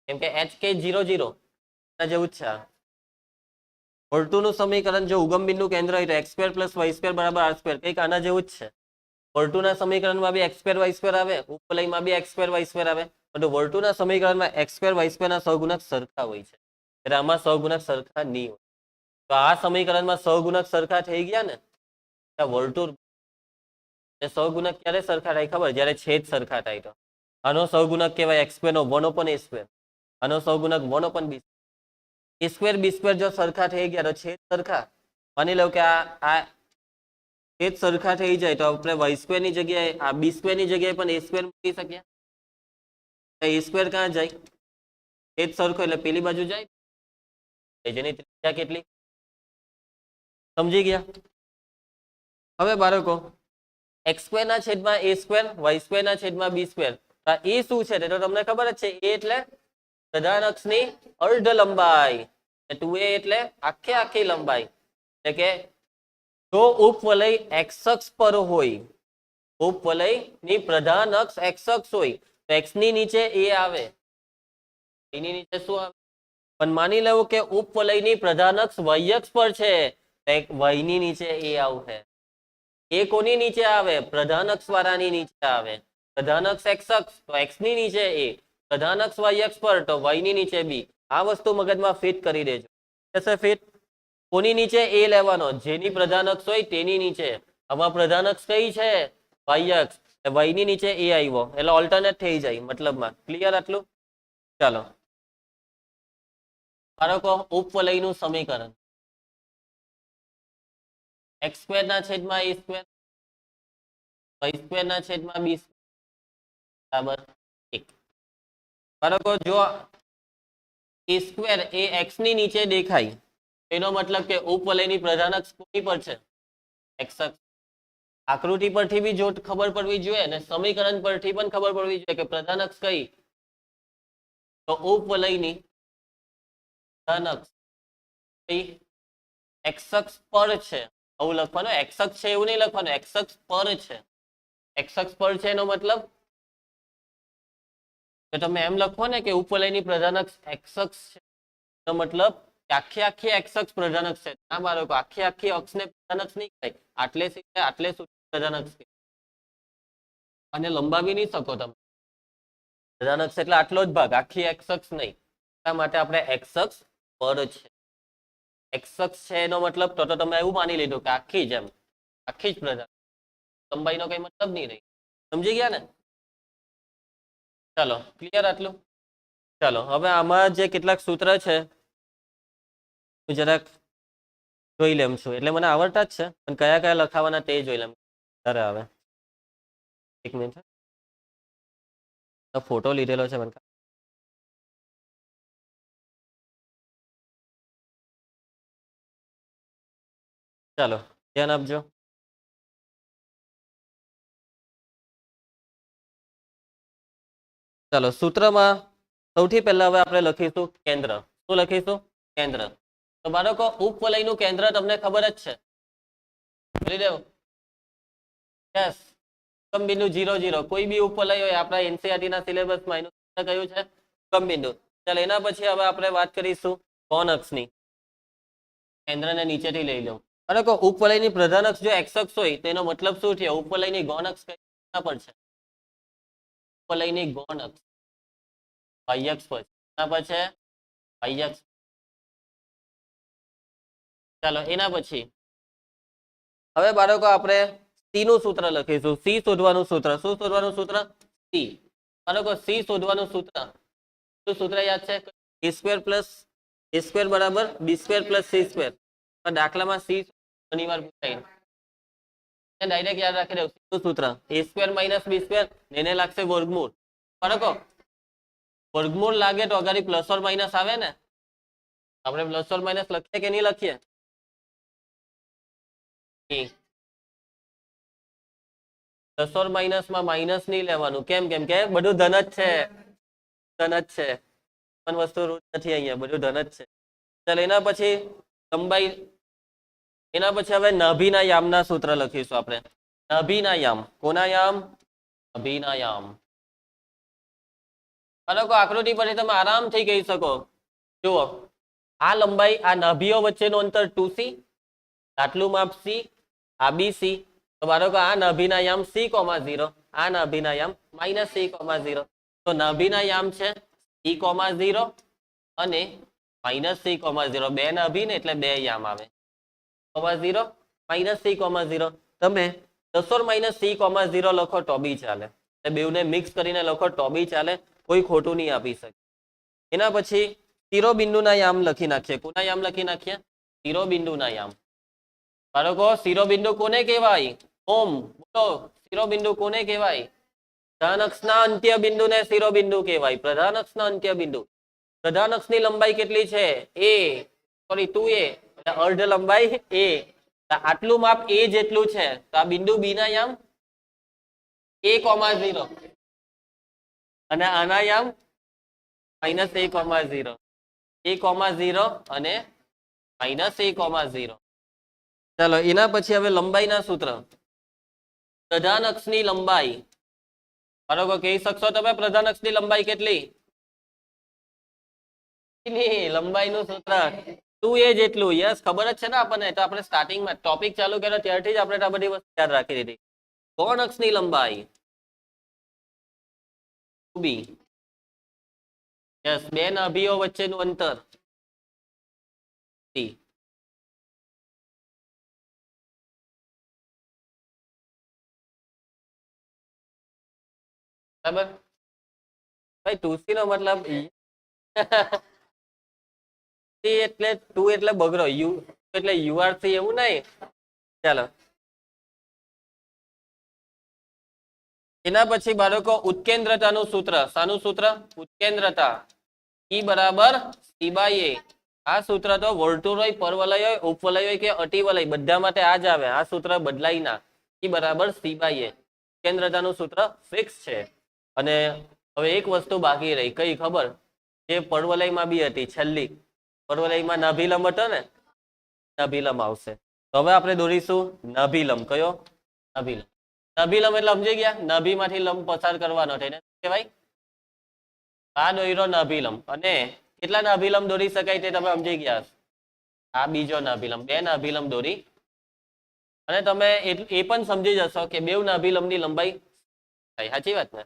કેમ કે h k 0 0 જેવું જ છે. વર્તુળનું સમીકરણ જો ઉગમ બિંદુ કેન્દ્ર હોય તો x² પ્લસ y² બરાબર r², કંઈક આના જેવું જ છે. વર્તુળના સમીકરણમાં બી x² y² આવે, ઉપવલયમાં બી x² y² આવે, પરંતુ વર્તુળના સમીકરણમાં x² y² ના સહગુણક સરખા હોય છે, એટલે આમાં સહગુણક સરખા નહીં હોય. તો આ સમીકરણમાં સહગુણક સરખા થઈ ગયા ને, વર્તુળ સહગુણક ક્યારે સરખા થાય ખબર? જ્યારે છેદ સરખા થાય તો. આનો સહગુણક કહેવાય x² નો 1/a². આનો સહગુણક 1/b². a² b² જો સરખા થઈ ગયા તો છેદ સરખા. માની લો કે આ છેદ સરખા થઈ જાય તો આપણે y² ની જગ્યાએ આ b² ની જગ્યાએ પણ a² મૂકી શકીએ. a² ક્યાં જાય? છેદ સરખો એટલે પેલી બાજુ જાય. જેની ત્રિજ્યા કેટલી? સમજી ગયા? હવે બાળકો, x² ના છેદમાં a², y² ના છેદમાં b². એ શું છે તો તમને ખબર જ છે. એ એટલે પ્રધાન અક્ષની અર્ધ લંબાઈ. 2a એટલે આખી લંબાઈ. એટલે કે જો ઉપવલય x અક્ષ પર હોય, ઉપવલયની પ્રધાન અક્ષ x અક્ષ હોય તો x ની નીચે a આવે. એની નીચે શું આવે? પણ માની લેવું કે ઉપવલયની પ્રધાન અક્ષ y અક્ષ પર છે, y ની નીચે a આવશે. એ કોની નીચે આવે? પ્રધાન અક્ષ વાળાની નીચે આવે. પ્રધાન અક્ષ x અક્ષ તો x ની નીચે a, પ્રધાન અક્ષ y અક્ષ પર તો y ની નીચે b. આ વસ્તુ મગજમાં ફિટ કરી દેજો. કેસે ફિટ? કોની નીચે a લેવાનો? જેની પ્રધાન અક્ષ હોય તેની નીચે. આમાં પ્રધાન અક્ષ કઈ છે? y અક્ષ. y ની નીચે a આવ્યો એટલે ઓલ્ટરનેટ થઈ જાય મતલબમાં. ક્લિયર આટલું? ચાલો બાળકો, ઉપવલયનું સમીકરણ x² ના છેદમાં a², y² ના છેદમાં b² બરાબર 1. બાળકો, જો a² એ x ની નીચે દેખાય એનો મતલબ કે ઉપવલયની પ્રધાન અક્ષ કોની પર છે? x અક્ષ. આકૃતિ પરથી બી જો ખબર પડવી જોઈએ ને સમીકરણ પરથી પણ ખબર પડવી જોઈએ કે પ્રધાન અક્ષ કઈ? તો ઉપવલયની પ્રધાન અક્ષ x અક્ષ પર છે. આવું લખવાનું. x અક્ષ છે એવું નહીં લખવાનું, x અક્ષ પર છે. x અક્ષ પર છે એનો મતલબ તો તમે એમ લખો ને કે ઉપવલયની પ્રધાન અક્ષ x અક્ષ છે, એનો મતલબ આખી x અક્ષ પ્રધાન અક્ષ છે. ના બાળકો, આખી અક્ષને પ્રધાન અક્ષ નહીં કહેવાય. આટલે સુધી પ્રધાન અક્ષ કહેવાય. અને લંબાવી નહીં શકો તમે. પ્રધાન અક્ષ એટલે આટલો જ ભાગ, આખી x અક્ષ નહીં. એટલા માટે આપણે x અક્ષ પર છે. x અક્ષ છે એનો મતલબ તો તમે એવું માની લીધું કે આખી જ, એમ આખી જ પ્રધાન. લંબાઈનો કઈ મતલબ નહીં રહી. સમજી ગયા ને? ચાલો ક્લિયર આટલું? ચાલો હવે આમાં જે કેટલાક સૂત્ર છે હું જરાક જોઈ લેમ છું. એટલે મને આવડતા જ છે, પણ કયા કયા લખાવાના તે જોઈ લેમ. ત્યારે આવે એક મિનિટ, ફોટો લીધેલો છે મને. ચાલો ધ્યાન આપજો. ચાલો સૂત્રમાં સૌથી પહેલા હવે આપણે લખીશું કેન્દ્ર. શું લખીશું? કેન્દ્ર. તો બાળકો ઉપવલયનું કેન્દ્ર તમને ખબર જ છે, બોલી દેવું. યસ, ઉગમ બિંદુ 0 0. કોઈ બી ઉપવલય હોય આપણા એનસીઈઆરટી ના સિલેબસમાં એનું કેન્દ્ર કયું છે? ઉગમ બિંદુ. ચાલો એના પછી હવે આપણે વાત કરીશું કોણ અક્ષની. કેન્દ્રને નીચેથી લઈ લઉં. બાળકો ઉપવલયની પ્રધાન અક્ષ જો એક્સ અક્ષ હોય તેનો મતલબ શું થયો? ઉપવલયની ગૌણ અક્ષ કઈ પર છે? ઉપવલયની ગૌણ અક્ષ બાહ્ય અક્ષ પર છે. એના પર છે બાહ્ય અક્ષ. ચાલો એના પછી હવે બાળકો આપણે સી નું સૂત્ર લખીશું. સી શોધવાનું સૂત્ર. શું શોધવાનું સૂત્ર? સી. બાળકો સી શોધવાનું સૂત્ર. શું સૂત્ર યાદ છે? a square plus a square બરાબર b square plus c square. દાખલામાં સી ઘણી વાર પૂછાય, ડાયરેક્ટ યાદ રાખી દેવું. સી નું સૂત્ર a square minus b square, એને લાગશે વર્ગમૂળ. બાળકો વર્ગમૂળ લાગે તો અગાડી પ્લસ ઓર માઇનસ આવે ને, આપણે પ્લસ ઓર માઇનસ લખીએ કે નહીં લખીએ? પ્લસ ઓર માઇનસ માં માઇનસ નહીં લેવાનું. કેમ? કેમ કે બધું ધન જ છે, ધન જ છે. પણ વસ્તુ રૂટ નથી, અહીંયા બધું ધન જ છે. ચાલો એના પછી લંબાઈ, એના પછી હવે નાભીના યામના સૂત્ર લખીશું આપણે. નાભીના યામ. કોના યામ? નાભીના યામ. બાળકો આકૃતિ પરથી તમે આરામથી કહી શકો. જુઓ, આ લંબાઈ, આ નાભીઓ વચ્ચેનું અંતર 2c, આટલું માપ c, આ બી સી. તો બાળકો આ નાભીના યામ c,0, આ નાભીના યામ -c,0. તો નાભીના યામ છે c,0 અને -c,0. બે નાભી ને એટલે બે યામ આવે. 0 -c,0. તમે +- લખો તો બી ચાલે, બેવને મિક્સ કરીને લખો તો બી ચાલે, કોઈ ખોટું નહીં આપી શકે. એના પછી શિરોબિંદુના યામ લખી નાખીએ. કોના યામ લખી નાખીએ? શિરોબિંદુના યામ. બાળકો શિરોબિંદુ કોને કહેવાય? ઓમ બોલો, શિરોબિંદુ કોને કહેવાય? પ્રધાન અક્ષના અંત્ય બિંદુને શિરોબિંદુ કહેવાય. પ્રધાન અક્ષના અંત્ય બિંદુ. પ્રધાન અક્ષની લંબાઈ કેટલી છે? a, સોરી 2a, અર્ધ લંબાઈ a. આટલું માપ a જેટલું છે, તો આ બિંદુ b ના યામ a,0 અને આના યામ -a,0. a,0 અને -a,0. ચાલો એના પછી હવે લંબાઈના સૂત્ર. પ્રધાન અક્ષની લંબાઈ. બરોબર, કહી શકશો તમે પ્રધાન અક્ષની લંબાઈ કેટલી? લંબાઈનું સૂત્ર 2a જેટલું. યસ, ખબર જ છે ને આપણને. તો આપણે સ્ટાર્ટિંગમાં ટોપિક ચાલુ કર્યો ત્યારથી જ આપણે આ બધી વસ્તુ યાદ રાખી દીધી. કોણ અક્ષની લંબાઈ? 2b. યસ, બે નાભીઓ વચ્ચેનું અંતર c. બરાબર ભાઈ, 2c નો મતલબ એટલે 2 એટલે બગડો, યુ એટલે URC એવું નહીં. ચાલો એના પછી બાળકો ઉત્કેન્દ્રતાનું સૂત્ર. શાનું સૂત્ર? ઉત્કેન્દ્રતા. E બરાબર c/a. આ સૂત્ર તો વર્તુળ હોય, પરવલય હોય, ઉપવલય હોય કે અતિવલય, બધા માટે આ જ આવે. આ સૂત્ર બદલાય ના. E બરાબર c/a. ઉત્કેન્દ્રતાનું સૂત્ર ફિક્સ છે. અને હવે એક વસ્તુ બાકી રહી, કઈ ખબર? જે પરવલયમાં બી હતી, છેલ્લી પરવલયમાં નાભિલંબ હતો ને, નાભિલંબ આવશે. તો હવે આપણે દોરીશું નાભિલંબ. કયો? નાભિલંબ. નાભિલંબ એટલે સમજી ગયા? નાભીમાંથી લંબ પસાર કરવાનો છે, એને શું કહેવાય? આ દોર્યો નાભિલંબ. અને કેટલા નાભિલંબ દોરી શકાય તે તમે સમજી ગયા? આ બીજો નાભિલંબ. બે નાભિલંબ દોરી, અને તમે એ પણ સમજી જશો કે બેવ નાભિલંબની લંબાઈ થાય. સાચી વાત ને?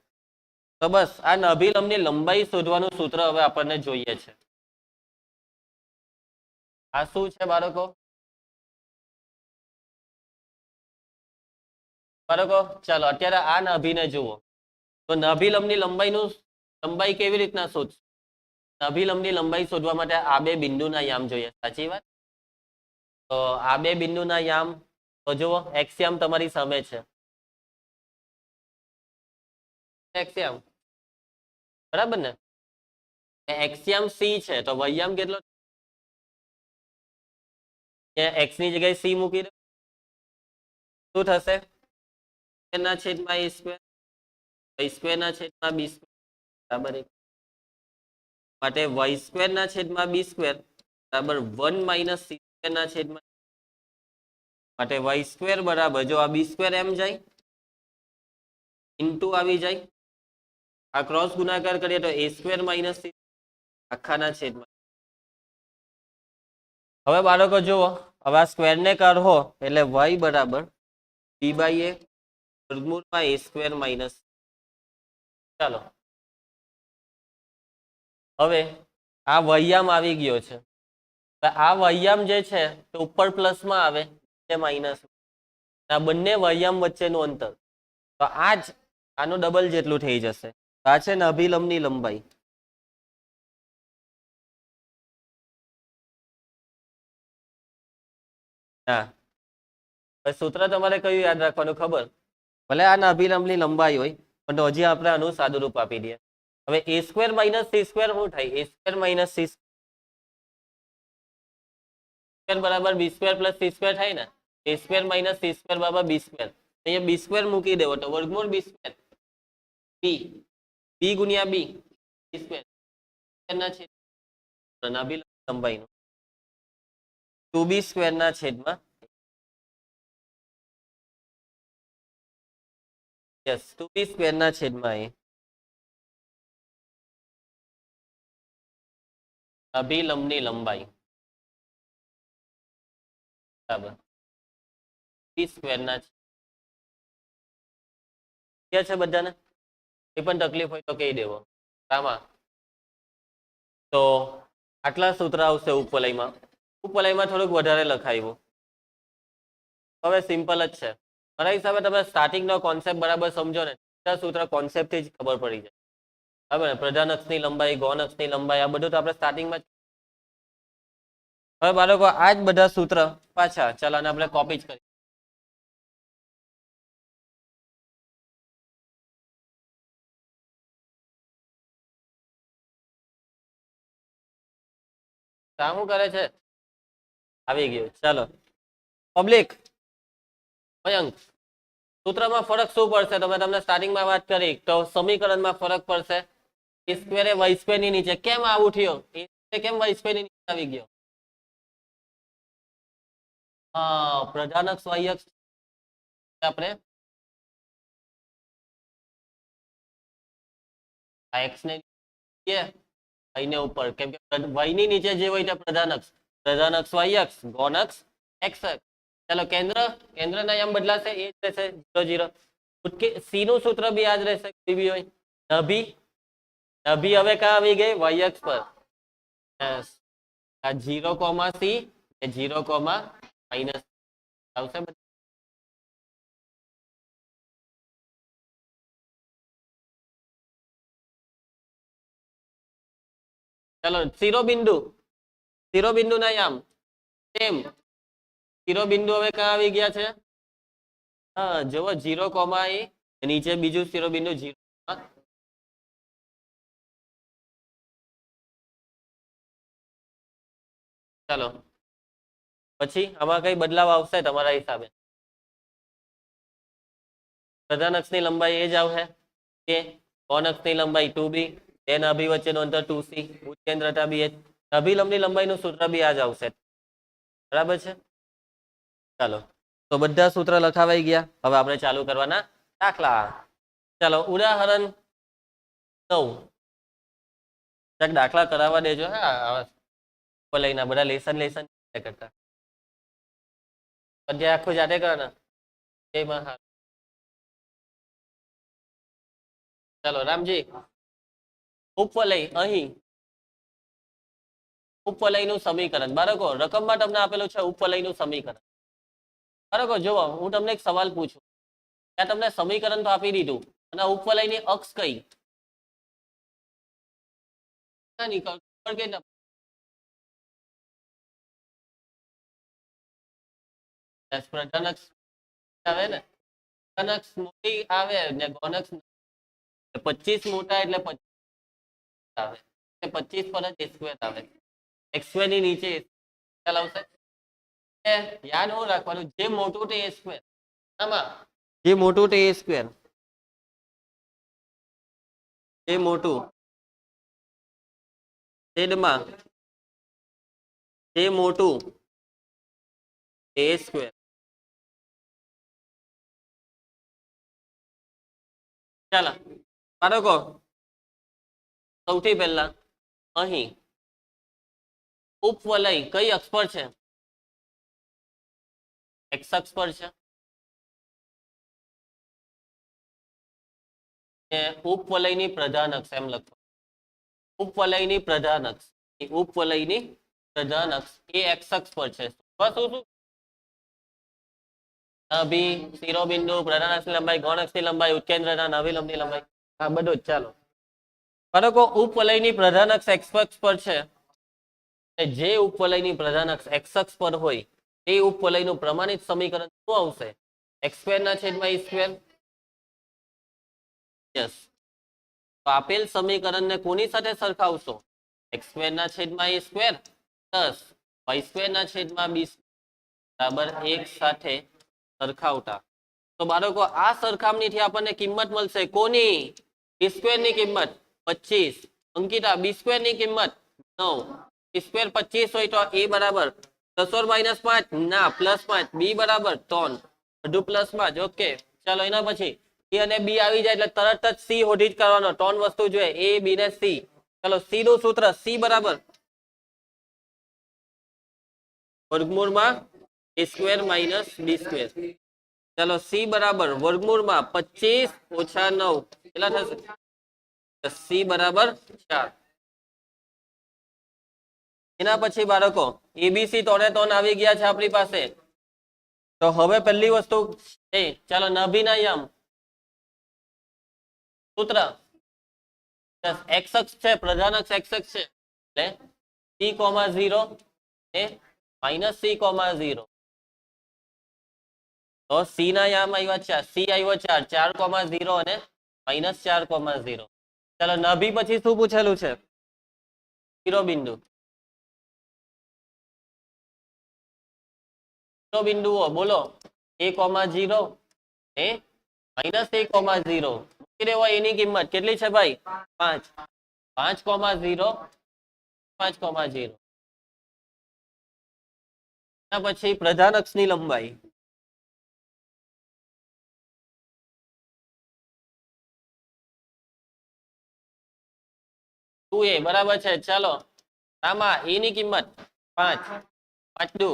તો બસ આ નાભિલંબની લંબાઈ શોધવાનું સૂત્ર હવે આપણને જોઈએ છે. આ શું છે બાળકો? બાળકો ચાલો અત્યારે આ નાભીને જુઓ. તો નાભિલંબની લંબાઈ કેવી રીતના શોધશું? નાભિલંબની લંબાઈ શોધવા માટે આ બે બિંદુના યામ જોઈએ. સાચી વાત? તો આ બે બિંદુના યામ તો જુઓ, એક્સ યામ તમારી સામે છે. એક્સ યામ બરાબર ને? એક્સ યામ સી છે, તો વાય યામ કેટલો? એક્સ ની જગ્યાએ સી મૂકી દો. શું થશે? ના છેદમાં a સ્ક્વેર, y સ્ક્વેર ના છેદમાં b સ્ક્વેર બરાબર. માટે y સ્ક્વેર ના છેદમાં b સ્ક્વેર બરાબર 1 માઇનસ સી સ્ક્વેર ના છેદમાં માટે વાય સ્ક્વેર બરાબર જો આ બી સ્ક્વેર એમ જાય ઇન્ટુ આવી જાય આ ક્રોસ ગુણાકાર કરીએ તો એ સ્ક્વેર માઇનસ સી આખાના છેદમાં. હવે બાળકો જુઓ હવે આ સ્ક્વેર ને કાઢો એટલે વાય બરાબર બી બાય એ વર્ગમૂળમાં એ સ્ક્વેર માઇનસ. ચાલો હવે આ વૈયામ આવી ગયો છે. આ વૈયામ જે છે તે ઉપર પ્લસમાં આવે તે માઇનસ. આ બંને વૈયામ વચ્ચેનું અંતર તો આ જ આનું ડબલ જેટલું થઈ જશે. આ છે ને અભિલંબની લંબાઈ. હા સૂત્ર તમારે કયું યાદ રાખવાનું ખબર? ભલે આના અભિલંબની લંબાઈ હોય પણ તો હજી આપણે આનું સાદુરૂપ આપી દઈએ. હવે એ સ્ક્વેર માઇનસ સી સ્ક્વેર શું થાય? એ સ્ક્વેર માઇનસ સી સ્ક્વેર બરાબર બી સ્ક્વેર પ્લસ સી સ્ક્વેર થાય ને. એ સ્ક્વેર માઇનસ સી સ્ક્વેર બરાબર બી સ્ક્વેર. અહીંયા બી સ્ક્વેર મૂકી દેવો તો વર્ગમૂળ બી સ્ક્વેર બી બી ગુણ્યા બી બી સ્ક્વેર ના છેદમાં અભિલંબ લંબાઈનું 2b સ્ક્વેર ના છેદમાં યસ 2b સ્ક્વેર ના છેદમાં એ અભિલંબની લંબાઈ બરાબર બી સ્ક્વેર ના ક્યાં છે બધાને? એ પણ તકલીફ હોય તો કહી દેવો. આમાં તો આટલા સૂત્ર આવશે ઉપવલયમાં. ઉપવલયમાં થોડુંક વધારે લખાયું. હવે સિમ્પલ જ છે. મારા હિસાબે તમે સ્ટાર્ટિંગનો કોન્સેપ્ટ બરાબર સમજો ને સૂત્ર કોન્સેપ્ટથી જ ખબર પડી જાય. બરાબર ને? પ્રધાન અક્ષની લંબાઈ ગૌણ અક્ષની લંબાઈ આ બધું તો આપણે સ્ટાર્ટિંગમાં. હવે બાળકો આ જ બધા સૂત્ર પાછા ચાલો આને આપણે કોપી જ કરીએ. શું કરે છે? આવી ગયું. ચાલો પબ્લિક મયંક સૂત્રમાં ફરક શું પડશે? તમે તમને સ્ટાર્ટિંગમાં વાત કરી તો સમીકરણમાં ફરક પડશે. એ સ્ક્વેર એ વાય સ્ક્વેર ની નીચે કેમ આવું થયું? એ કેમ વાય સ્ક્વેર ની નીચે આવી ગયો? હા પ્રધાન અક્ષ વાય અક્ષ આપણે આ એક્સ ને વાય ઉપર કેમ કે વાય ની નીચે જે હોય તે પ્રધાન અક્ષ વાય અક્ષ ગૌણ અક્ષ એક્સ અક્ષ. ચાલો કેન્દ્રના યમ બદલાશે એ જ રહેશે 0 0. સી નું સૂત્ર બી યાદ રહેશે કોઈ બી હોય. નભી હવે ક્યાં આવી ગઈ? વાય અક્ષ પર. આ 0 કોમા સી એ 0 કોમા માઇનસ આવશે. ચાલો શિરોબિંદુ ના યામ સેમ શિરોબિંદુ હવે ક્યાં આવી ગયા છે? હા જુઓ 0 કોમા એ નીચે બીજું શિરોબિંદુ 0. ચાલો પછી આમાં કઈ બદલાવ આવશે તમારા હિસાબે? પ્રધાન અક્ષની લંબાઈ એ જ આવશે કે ગૌણ અક્ષની લંબાઈ 2b તેના અભિ વચ્ચેનું અંતર 2c ઉત્કેન્દ્રતા બી h અભિલંબની લંબાઈનું સૂત્ર બી આ જ આવશે. બરાબર છે. ચાલો તો બધા સૂત્ર લખાવાઈ ગયા. હવે આપણે ચાલુ કરવાના દાખલા. ચાલો ઉદાહરણ 9 દાખલા કરાવવા દેજો. હા લઈને બધા લેસન કરતા અધ્યાય આખું જાતે કરવાના. એમાં હા ચાલો રામજી ઉપવલય અહીં ઉપવલયનું સમીકરણ બાળકો રકમમાં તમને આપેલું છે ઉપવલયનું સમીકરણ. બાળકો જુઓ હું તમને એક સવાલ પૂછું ત્યાં તમને સમીકરણ તો આપી દીધું અને ઉપવલયની અક્ષ કઈ? પ્રધાન અક્ષ આવે ને પ્રધાન અક્ષ મોટી આવે ને ગૌણ અક્ષ 25 મોટા એટલે 25 આવે 25 પર જ સ્ક્વેર આવે. એક્સ સ્ક્વેર ની નીચે ખ્યાલ આવશે. યાદ હું રાખવાનું જે મોટું તે એ સ્ક્વેર. આમાં જે મોટું તે એ સ્ક્વેર જે મોટું છેદમાં જે મોટું એ સ્ક્વેર. ચાલો બાળકો સૌથી પહેલા અહીં ઉપવલય કઈ અક્ષ પર છે? એક્સ અક્ષ પર છે. ઉપવલયની પ્રધાન અક્ષ એમ લખો. ઉપવલયની પ્રધાન અક્ષ, ઉપવલયની પ્રધાન અક્ષ એ એક્સ અક્ષ પર છે. નાભી, શિરોબિંદુ, પ્રધાન અક્ષની લંબાઈ, ગૌણ અક્ષની લંબાઈ, ઉત્કેન્દ્રના નવિલંબની લંબાઈ, આ બધું જ. ચાલો બાળકો ઉપવલયની પ્રધાન અક્ષ એક્સ અક્ષ પર છે. જે ઉપવલયની પ્રધાન અક્ષ એક્સ અક્ષ પર હોય તે ઉપવલયનું પ્રમાણિત સમીકરણ શું આવશે? એક્સ સ્ક્વેર ના છેદમાં ઈ સ્ક્વેર. યસ. તો આપેલ સમીકરણને કોની સાથે સરખાવશો? એક્સ સ્ક્વેર ના છેદમાં ઈ સ્ક્વેર પ્લસ વાય સ્ક્વેર ના છેદમાં બી બરાબર 1 સાથે સરખાવતા. તો બાળકો આ સરખામણીથી આપણને કિંમત મળશે કોની? બી સ્ક્વેર ની કિંમત 25. અંકિતા બી સ્ક્વેર ની કિંમત 9. બી સ્ક્વેર 25 હોય તો એ બરાબર +- ના +5. બી બરાબર 3. બધું પ્લસમાં જ. ઓકે ચાલો એના પછી એ અને બી આવી જાય એટલે તરત જ સી શોધી જ કરવાનો. 3 વસ્તુ જોઈએ એ બી ને સી. ચાલો સી નું સૂત્ર સી બરાબર વર્ગમૂળમાં a square minus B square. ચાલો સી બરાબર વર્ગમૂળમાં 25 - 9 કેટલા થશે? સી બરાબર 4. એના પછી બાળકો એબીસી 3 આવી ગયા છે આપણી પાસે. તો હવે પહેલી વસ્તુ ચાલો નાભીના યામ સૂત્ર એક્સ અક્ષ છે, પ્રધાન અક્ષ એક્સ અક્ષ છે એટલે c,0 એ -c,0. તો સી ના યામ આવ્યા 4, સી આવ્યો 4, 4,0 અને -4,0. ચાલો નાભી પછી શું પૂછેલું છે? શિરોબિંદુ. બિંદુઓ બોલો a,0 એ -a,0 મૂકી દેવો. એની કિંમત કેટલી છે ભાઈ? 5. 5,0 5,0. પછી પ્રધાન અક્ષની લંબાઈ એ બરાબર છે. ચાલો આમાં એની કિંમત 5. 5 દુ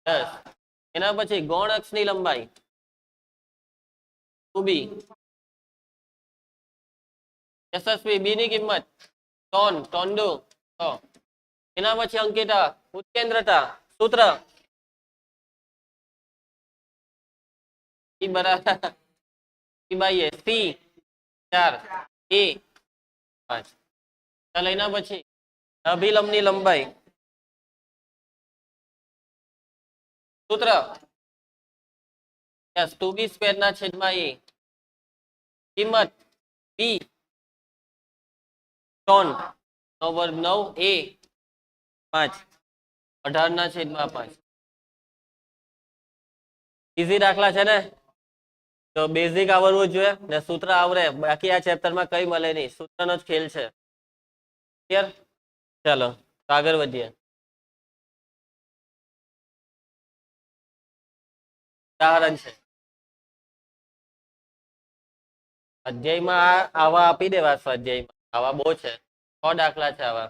10. એના પછી ગૌણ અક્ષની લંબાઈ 2b. યશસ્વી બી ની કિંમત 3. 3 દુ 6. એના પછી અંકિતા ઉત્કેન્દ્રતા સૂત્ર બરાબર સી 4 એ 5. ચાલો એના પછી અભિલંબની લંબાઈ સૂત્ર 2b સ્ક્વેર ના છેદમાં એ કિંમત બી 3 9 વર્ગ 9 એ 5 18 ના છેદમાં 5. ઈઝી દાખલા છે ને? તો બેઝિક આવડવું જોઈએ ને સૂત્ર આવડે, બાકી આ ચેપ્ટરમાં કઈ મળે નહીં. સૂત્રનો જ ખેલ છે. ક્લિયર? ચાલો આગળ વધીએ. ઉદાહરણ છે અધ્યાયમાં આવા આપી દેવા. સ્વાધ્યાયમાં આવા બહુ છે. 6 દાખલા છે આવા.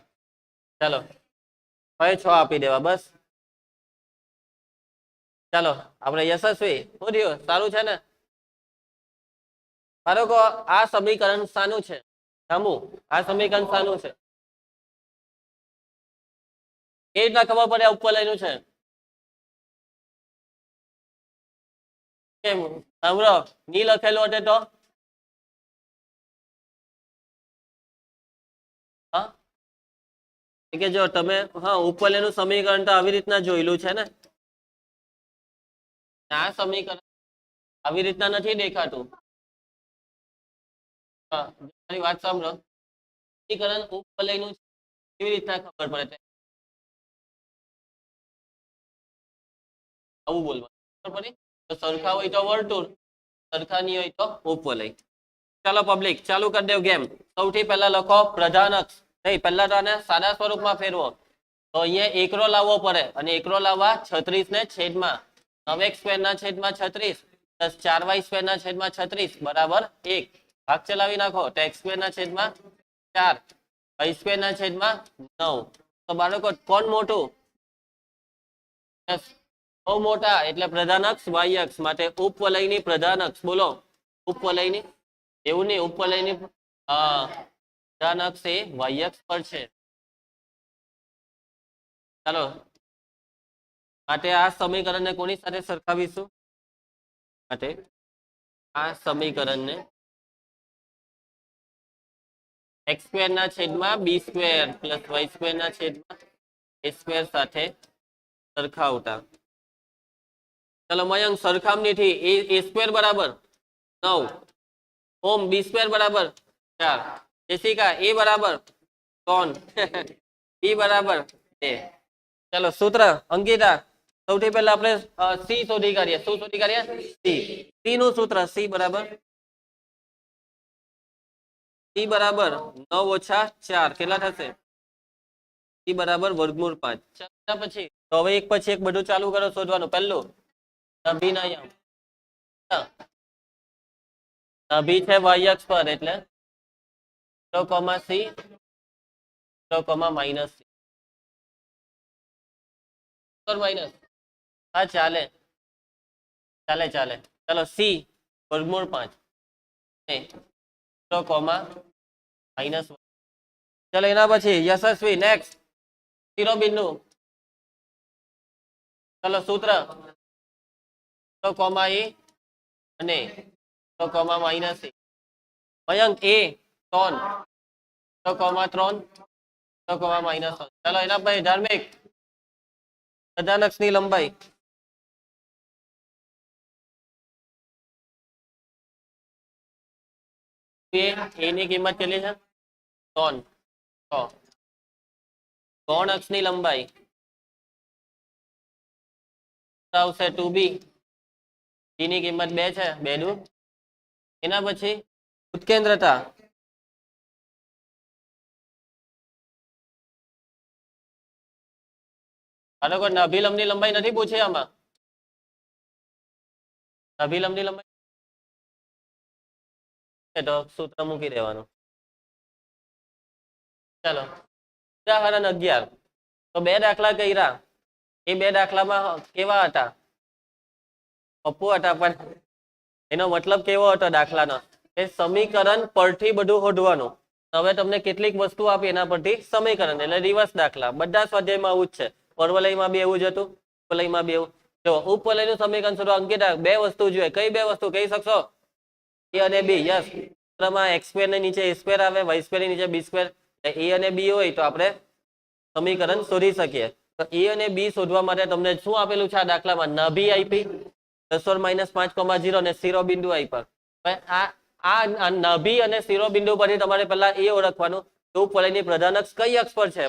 ચાલો હવે 6 આપી દેવા બસ. ચાલો આપણે યશસ્વી શું થયું? સારું છે ને બાળકો? આ સમીકરણ શાનું છે? આ સમીકરણ શાનું છે? એ રીતના ખબર પડે ઉપવલયનું છે? કેમ સાંભળો ની લખેલું હશે તો કે જો તમે ઉપવલયનું સમીકરણ તો આવી રીતના જોયેલું છે ને? આ સમીકરણ આવી રીતના નથી દેખાતું. મારી વાત સાંભળો. સમીકરણ ઉપવલયનું કેવી રીતના ખબર પડે? આવું બોલવાનું ખબર પડી? તો સરખા હોય તો વર્તુળ, સરખા નહીં હોય તો ઉપવલય. ચાલો પબ્લિક ચાલુ કરી દેવ ગેમ. સૌથી પહેલા લખો પ્રધાન અક્ષ. નહીં પહેલા તો આને સાદા સ્વરૂપમાં ફેરવો. તો અહીંયા એકરો લાવવો પડે અને એકરો લાવવા 36 ને છેદમાં 9x સ્ક્વેર ના છેદમાં 36 પ્લસ 4y સ્ક્વેર ના છેદમાં 36 બરાબર 1 ભાગ ચલાવી નાખો તો x સ્ક્વેર ના છેદમાં 4 y સ્ક્વેર ના છેદમાં 9 તો બાળકો કોણ મોટું? બહુ મોટા એટલે પ્રધાનક્ષ y અક્ષ માટે ઉપવલયની પ્રધાનક્ષ બોલો ઉપવલયની એવું નહીં ઉપવલયની પ્રધાનક્ષ એ y અક્ષ પર છે. ચાલો માટે આ સમીકરણને કોની સાથે સરખાવીશું? માટે આ સમીકરણને x સ્ક્વેર ના છેદમાં b square plus y square ના છેદમાં a સ્ક્વેર સાથે સરખાવતા. ચલો મયંક સરખામણીથી a સ્ક્વેર બરાબર 9 ઓમ b સ્ક્વેર બરાબર 4 જેસિકા a બરાબર 3 b બરાબર 2. ચલો સૂત્ર અંકિતા સૌથી પહેલા આપણે c શોધી કાઢીએ. શું શોધી કાઢીએ? c નું સૂત્ર c બરાબર 9 ઓછા 4 કેટલા થશે? c બરાબર વર્ગમૂળ 5. પછી તો હવે એક પછી એક બધું ચાલુ કરો શોધવાનું. પહેલું નભી ના યમ નભી છે y અક્ષ પર એટલે 0, c 0, માઇનસ માઇનસ હા ચાલે ચાલે ચાલે. ચલો c વર્ગમૂળ 5 0, માઇનસ. ચલો એના પછી યશસ્વી નેક્સ્ટ શિરોબિંદુ. ચલો સૂત્ર 0, a અને 0, minus a. Mayank a 3 0, 3 minus 1. ચલો એના પછી ધાર્મિક પ્રધાનક્ષની લંબાઈ a ની કિંમત કેટલી છે? 3 કોણ અક્ષની લંબાઈ આવશે 2b b ની કિંમત 2 છે 2 દુ. એના પછી ઉત્કેન્દ્રતા બાળકો નભી લંબની લંબાઈ નથી પૂછી આમાં. નભી લંબની લંબાઈ તો સૂત્ર મૂકી દેવાનું. ચાલો ઉદાહરણ 11. તો બે દાખલા કર્યા. એ બે દાખલામાં કેવા હતા? પપ્પુ હતા પણ એનો મતલબ કેવો હતો દાખલાનો? એ સમીકરણ પરથી બધું શોધવાનું. હવે તમને કેટલીક વસ્તુ આપી એના પરથી સમીકરણ એટલે રિવર્સ દાખલા. બધા સ્વાધ્યાયમાં આવું જ છે. પરવલયમાં બી એવું જ હતું, ઉપવલયમાં બી એવું. જો ઉપવલયનું સમીકરણ શોધવા અંકિતા બે વસ્તુ જોઈએ. કઈ બે વસ્તુ કહી શકશો? a અને b. યસ સૂત્રમાં x સ્ક્વેર ની નીચે a સ્ક્વેર આવે, y સ્ક્વેર ની નીચે b સ્ક્વેર. a અને b હોય તો આપણે સમીકરણ શોધી શકીએ. તો a અને b શોધવા માટે તમને શું આપેલું છે આ દાખલામાં? નભી આપી ±5,0 અને શિરોબિંદુ આપ્યા. આ નભી અને શિરોબિંદુ પરથી તમારે પહેલા એ ઓળખવાનું કે ઉપવલયની પ્રધાનક્ષ કઈ અક્ષ પર છે?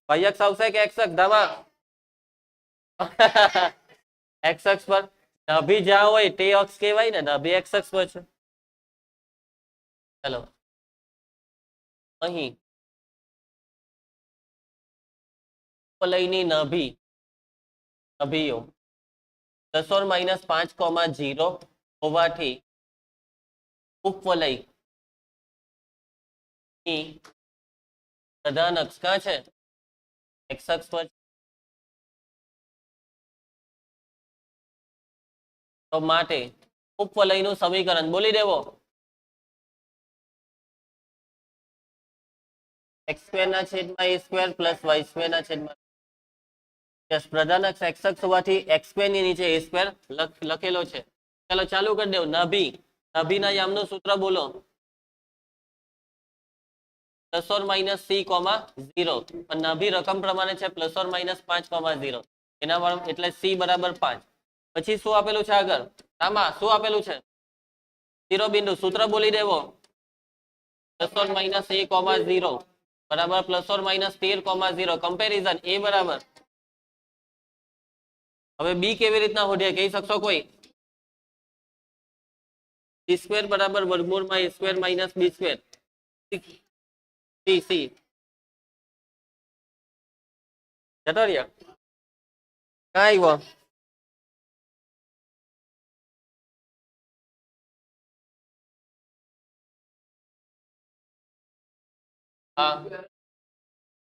y અક્ષ આવશે કે x અક્ષ? ધામા x અક્ષ પર. નભી જ્યાં હોય તે અક્ષ કહેવાય ને. નભી x અક્ષ પર છે. ચલો અહીં ઉપવલયની નભીઓ ±5,0 હોવાથી ઉપવલય પ્રધાન અક્ષ ક્યાં છે? x અક્ષ પર. તો માટે ઉપવલયનું સમીકરણ બોલી દેવો. x સ્ક્વેર ના છેદમાં a square plus y square ના છેદમાં પ્રધાન અક્ષ x અક્ષ હોવાથી x સ્ક્વેર ની નીચે a સ્ક્વેર લખેલો છે. ચાલો ચાલુ કરી દેવું. નભીના યામનું સૂત્ર બોલો. ±c, 0. નભી રકમ પ્રમાણે છે ±5,0. એના વાળું એટલે c બરાબર 5. પછી શું આપેલું છે આગળ? આમાં શું આપેલું છે? શિરોબિંદુ. સૂત્ર બોલી દેવો. ±a, 0 બરાબર ±13,0. કમ્પેરિઝન a બરાબર. હવે b કેવી રીતના શોધીએ કહી શકશો કોઈ? b સ્ક્વેર બરાબર વર્ગમૂળમાં a square minus b square. c જતો રહ્યો ક્યાં આવ્યો હા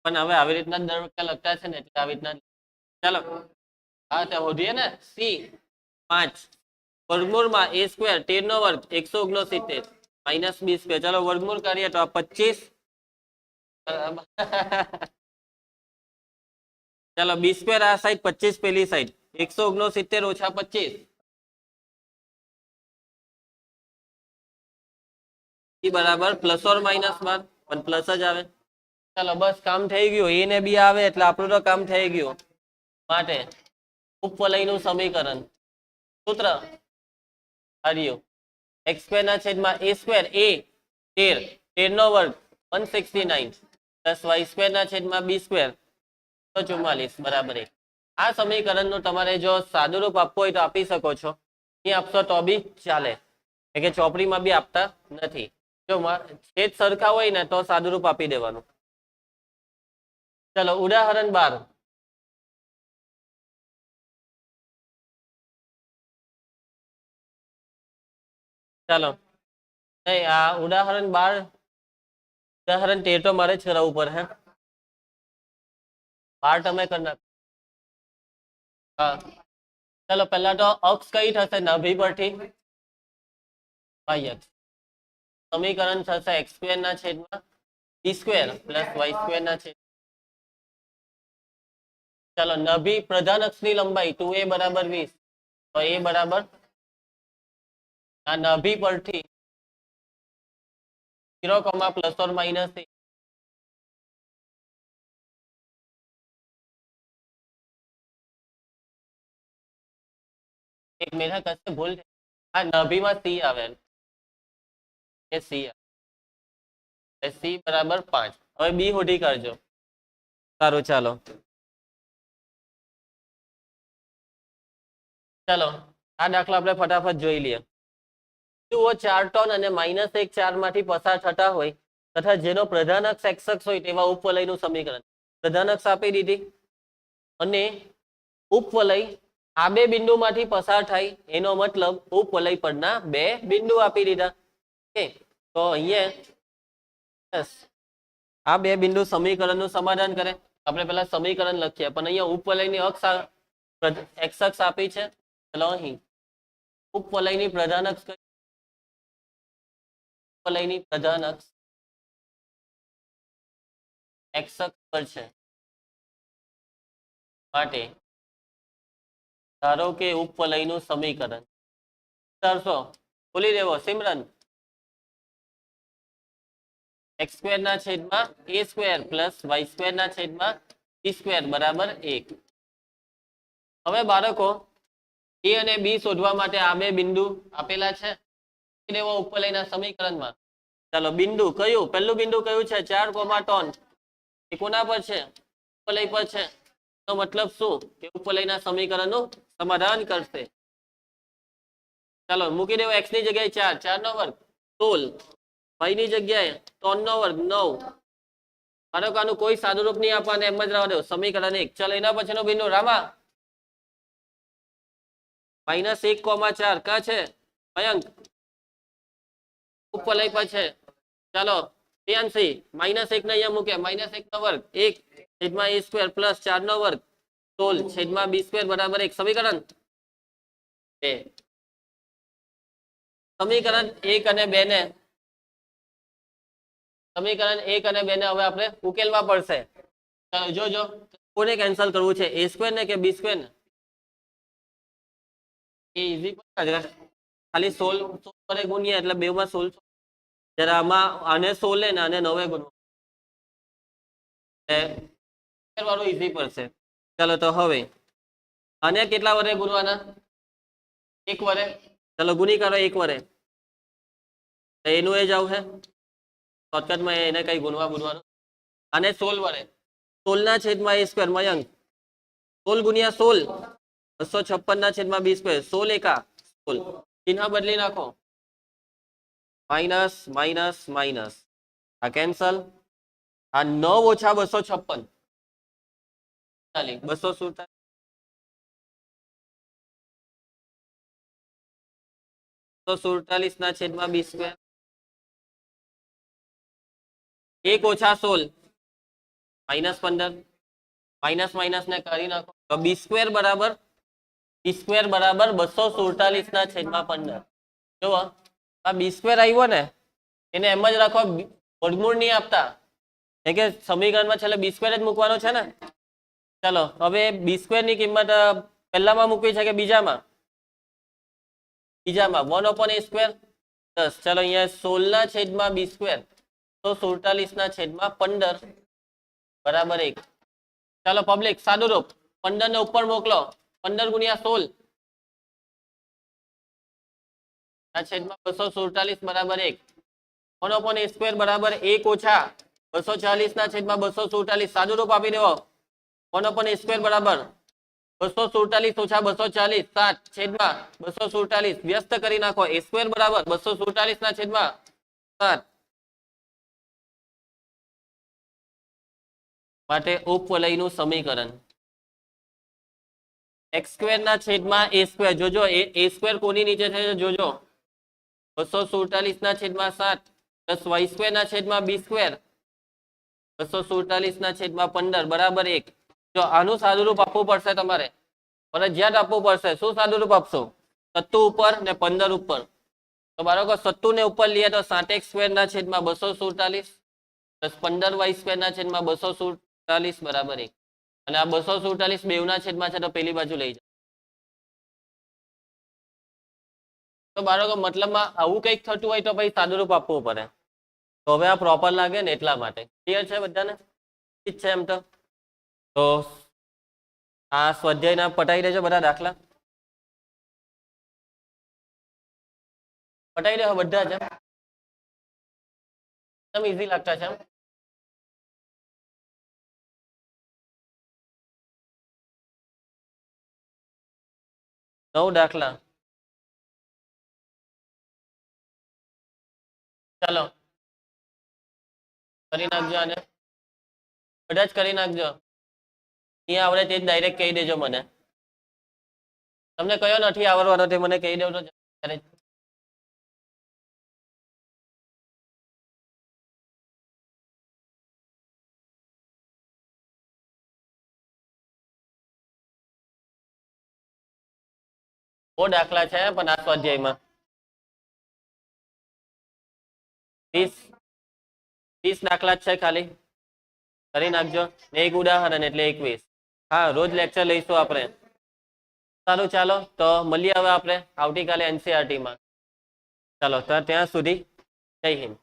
પણ હવે આવી રીતના દર વખતે લખતા છે ને એટલે આવી રીતના ચાલો હા તો હોધીએ ને સી 5 વર્ગમૂળમાં a સ્ક્વેર 13 નો વર્ગ 169 માઇનસ b સ્ક્વેર ચાલો વર્ગમૂળ કરીએ તો આ 25 ચાલો b સ્ક્વેર આ સાઈડ 25 પેલી સાઈડ 169 ઓછા 25 બરાબર પ્લસ ઓર માઇનસ બાર પણ પ્લસ જ આવે ચાલો બસ કામ થઈ ગયું એ ને બી આવે એટલે આપણું તો કામ થઈ ગયું માટે ઉપવલયનું સમીકરણ સૂત્ર હરિયો x સ્ક્વેર ના છેદમાં a સ્ક્વેર a 13 નો વર્ગ 169 પ્લસ y સ્ક્વેર ના છેદમાં b સ્ક્વેર 144 બરાબર 1 આ સમીકરણનું તમારે જો સાદું રૂપ આપવું હોય તો આપી શકો છો અહીં આપશો તો બી ચાલે કે ચોપડીમાં બી આપતા નથી જો છેદ સરખા હોય ને તો સાદું રૂપ આપી દેવાનું ચલો ઉદાહરણ 12 ચાલો નહીં આ ઉદાહરણ 12 ઉદાહરણ 13 તો મારે જ કરાવવું પડે હે 12 તમે કરી નાખો હા ચલો પહેલા તો અક્ષ કઈ થશે નાભી પરથી y અક્ષ સમીકરણ થશે x સ્ક્વેર ના છેદમાં b square plus y square ના છેદ ચાલો નાભી પ્રધાન અક્ષની લંબાઈ 2a બરાબર 20 તો a બરાબર આ નાભી પરથી 0, પ્લસ ઓર માઇનસ એક મેરા કશે ભૂલ આ નાભીમાં c આવે એ c બરાબર 5 હવે b હોડી કરજો સારું ચાલો ચાલો આ દાખલા આપણે ફટાફટ જોઈ લઈએ જુઓ 4 ટન અને -1 4 માંથી પસાર થતા હોય તથા જેનો પ્રધાન અક્ષ x અક્ષ હોય તેવા ઉપવલયનું સમીકરણ પ્રધાન અક્ષ આપી દીધી અને ઉપવલય આ બે બિંદુમાંથી પસાર થાય એનો મતલબ ઉપવલય પરના બે બિંદુ આપી દીધા ઓકે તો અહીંયા આ બે બિંદુ સમીકરણનું સમાધાન કરે આપણે પહેલા સમીકરણ લખીએ પણ અહીંયા ઉપવલયની અક્ષ x અક્ષ આપી છે ચલો અહીં ઉપવલયની પ્રધાન અક્ષ ઉપવલયની પ્રધાન અક્ષ x અક્ષ પર છે માટે ધારો કે ઉપવલયનું સમીકરણ કરશો ભૂલી દેવો સિમરન x સ્ક્વેર ના છેદમાં a square plus y square ના છેદમાં b સ્ક્વેર બરાબર 1 હવે બાળકો a અને b શોધવા માટે આ બે બિંદુ આપેલા છે દેવો ઉપવલયના સમીકરણમાં ચાલો બિંદુ કયું પહેલું બિંદુ કયું છે 4, એ કોના પર છે ઉપવલય પર છે તો મતલબ શું કે ઉપવલયના સમીકરણનું સમાધાન કરશે ચાલો મૂકી દેવો x ની જગ્યાએ 4 નો વર્ગ 16 y ની જગ્યાએ 3 નો વર્ગ 9 બાળકોનું કોઈ સાદુરૂપ નહીં આપવાને એમ જ રહેવા દો સમીકરણ 1 ચાલો એના પછીનો બિંદુ રામા -1, 4 કા છે મયંક ઉપવલય પર છે ચાલો પ્રિયાંશી -1 ને અહીંયા મૂકે -1 નો વર્ગ 1 છેદમાં a સ્ક્વેર પ્લસ 4 નો વર્ગ 16 છેદમાં b સ્ક્વેર બરાબર 1 સમીકરણ 2 સમીકરણ 1 અને 2 ને સમીકરણ 1 અને 2 ને હવે આપણે ઉકેલવા પડશે ચાલો જોજો કોને કેન્સલ કરવું છે a સ્ક્વેર ને કે b સ્ક્વેર ને એ ઈઝી ખાલી 16 વડે ગુણીએ એટલે બે માં 16 જ્યારે આમાં આને 16 ને આને 9 ગુણવું વાળું ઈઝી પડશે ચાલો તો હવે આને કેટલા વડે ગુણવાના 1 વડે ચાલો ગુણી કરો 1 વડે એનું એ જ આવશે શોર્ટકટમાં એને કઈ ગુણવાનું આને 16 વડે 16 ના છેદમાં a સ્ક્વેર મયંક 16 ગુણ્યા 16 256 ના છેદમાં b સ્ક્વેર 16 એકા 16 ચિહ્ન બદલી નાખો માઇનસ માઇનસ માઇનસ આ કેન્સલ આ 9 ઓછા 256 247 ના છેદમાં બી સ્ક્વેર 1 ઓછા 16 -15 માઇનસ માઇનસ ને કરી નાખો તો બી સ્ક્વેર બરાબર 247 ના છેદમાં 15 જો આ બી સ્ક્વેર આવ્યો ને એને એમ જ રાખો વર્ગમૂળ નહીં આપતા કે સમીકરણમાં છેલ્લે બી સ્ક્વેર જ મૂકવાનો છે ને ચાલો હવે બી સ્ક્વેર ની કિંમત પહેલામાં મૂકવી છે કે બીજામાં 1/a સ્ક્વેર 10 ચાલો અહીંયા 16 ના છેદમાં બી સ્ક્વેર 247 ના છેદમાં 15 બરાબર 1 ચાલો પબ્લિક સાદું રૂપ 15 ને ઉપર મોકલો 15 ગુણ્યા 16 ના છેદમાં 247 બરાબર 1 1/a સ્ક્વેર બરાબર 1 ઓછા 240 ના છેદમાં 247 સાદું રૂપ આપી દેવો 1/a સ્ક્વેર બરાબર 247 ઓછા 240 7 છેદમાં 247 વ્યસ્ત કરી નાખો a સ્ક્વેર બરાબર 247 ના છેદમાં 7 માટે ઉપવલયનું સમીકરણ x સ્ક્વેર ના છેદમાં a સ્ક્વેર જોજો a સ્ક્વેર કોની નીચે છે જોજો 247 ના છેદમાં 7 પ્લસ y સ્ક્વેર ના છેદમાં b સ્ક્વેર 247 ના છેદમાં 15 બરાબર 1 જો આનું સાદુરૂપ આપવું પડશે તમારે ફરજિયાત આપવું પડશે શું સાદુરૂપ આપશો 7 ઉપર ને 15 ઉપર તો બરાબર 7 ને ઉપર લઈએ તો 7x સ્ક્વેર ના છેદમાં 247 પ્લસ 15y સ્ક્વેર ના છેદમાં 247 બરાબર 1 અને આ 247 બેવના છેદમાં છે તો પેલી બાજુ લઈ જાઓ તો બાળકો મતલબમાં આવું કંઈક થતું હોય તો પછી સાદુરૂપ આપવું પડે તો હવે આ પ્રોપર લાગે ને એટલા માટે ક્લિયર છે બધાને ઠીક છે એમ તો આ સ્વાધ્યાયના પટાઈ દેજો બધા દાખલા પટાઈ દેજો બધા જ એકદમ ઈઝી લાગતા છે 9 દાખલા ચાલો કરી નાખજો આને બધા જ કરી નાખજો અહીંયા આવડે તે જ ડાયરેક્ટ કહી દેજો મને તમને કયો નથી આવડવાનો તે મને કહી દેજો ત્યારે બહુ દાખલા છે પણ આ સ્વાધ્યાયમાં 30 દાખલા છે ખાલી કરી નાખજો ને એક ઉદાહરણ એટલે 21 હા રોજ લેક્ચર લઈશું આપણે સારું ચાલો તો મળીએ હવે આપણે આવતીકાલે NCERT માં ચાલો તો ત્યાં સુધી જય હિન્દ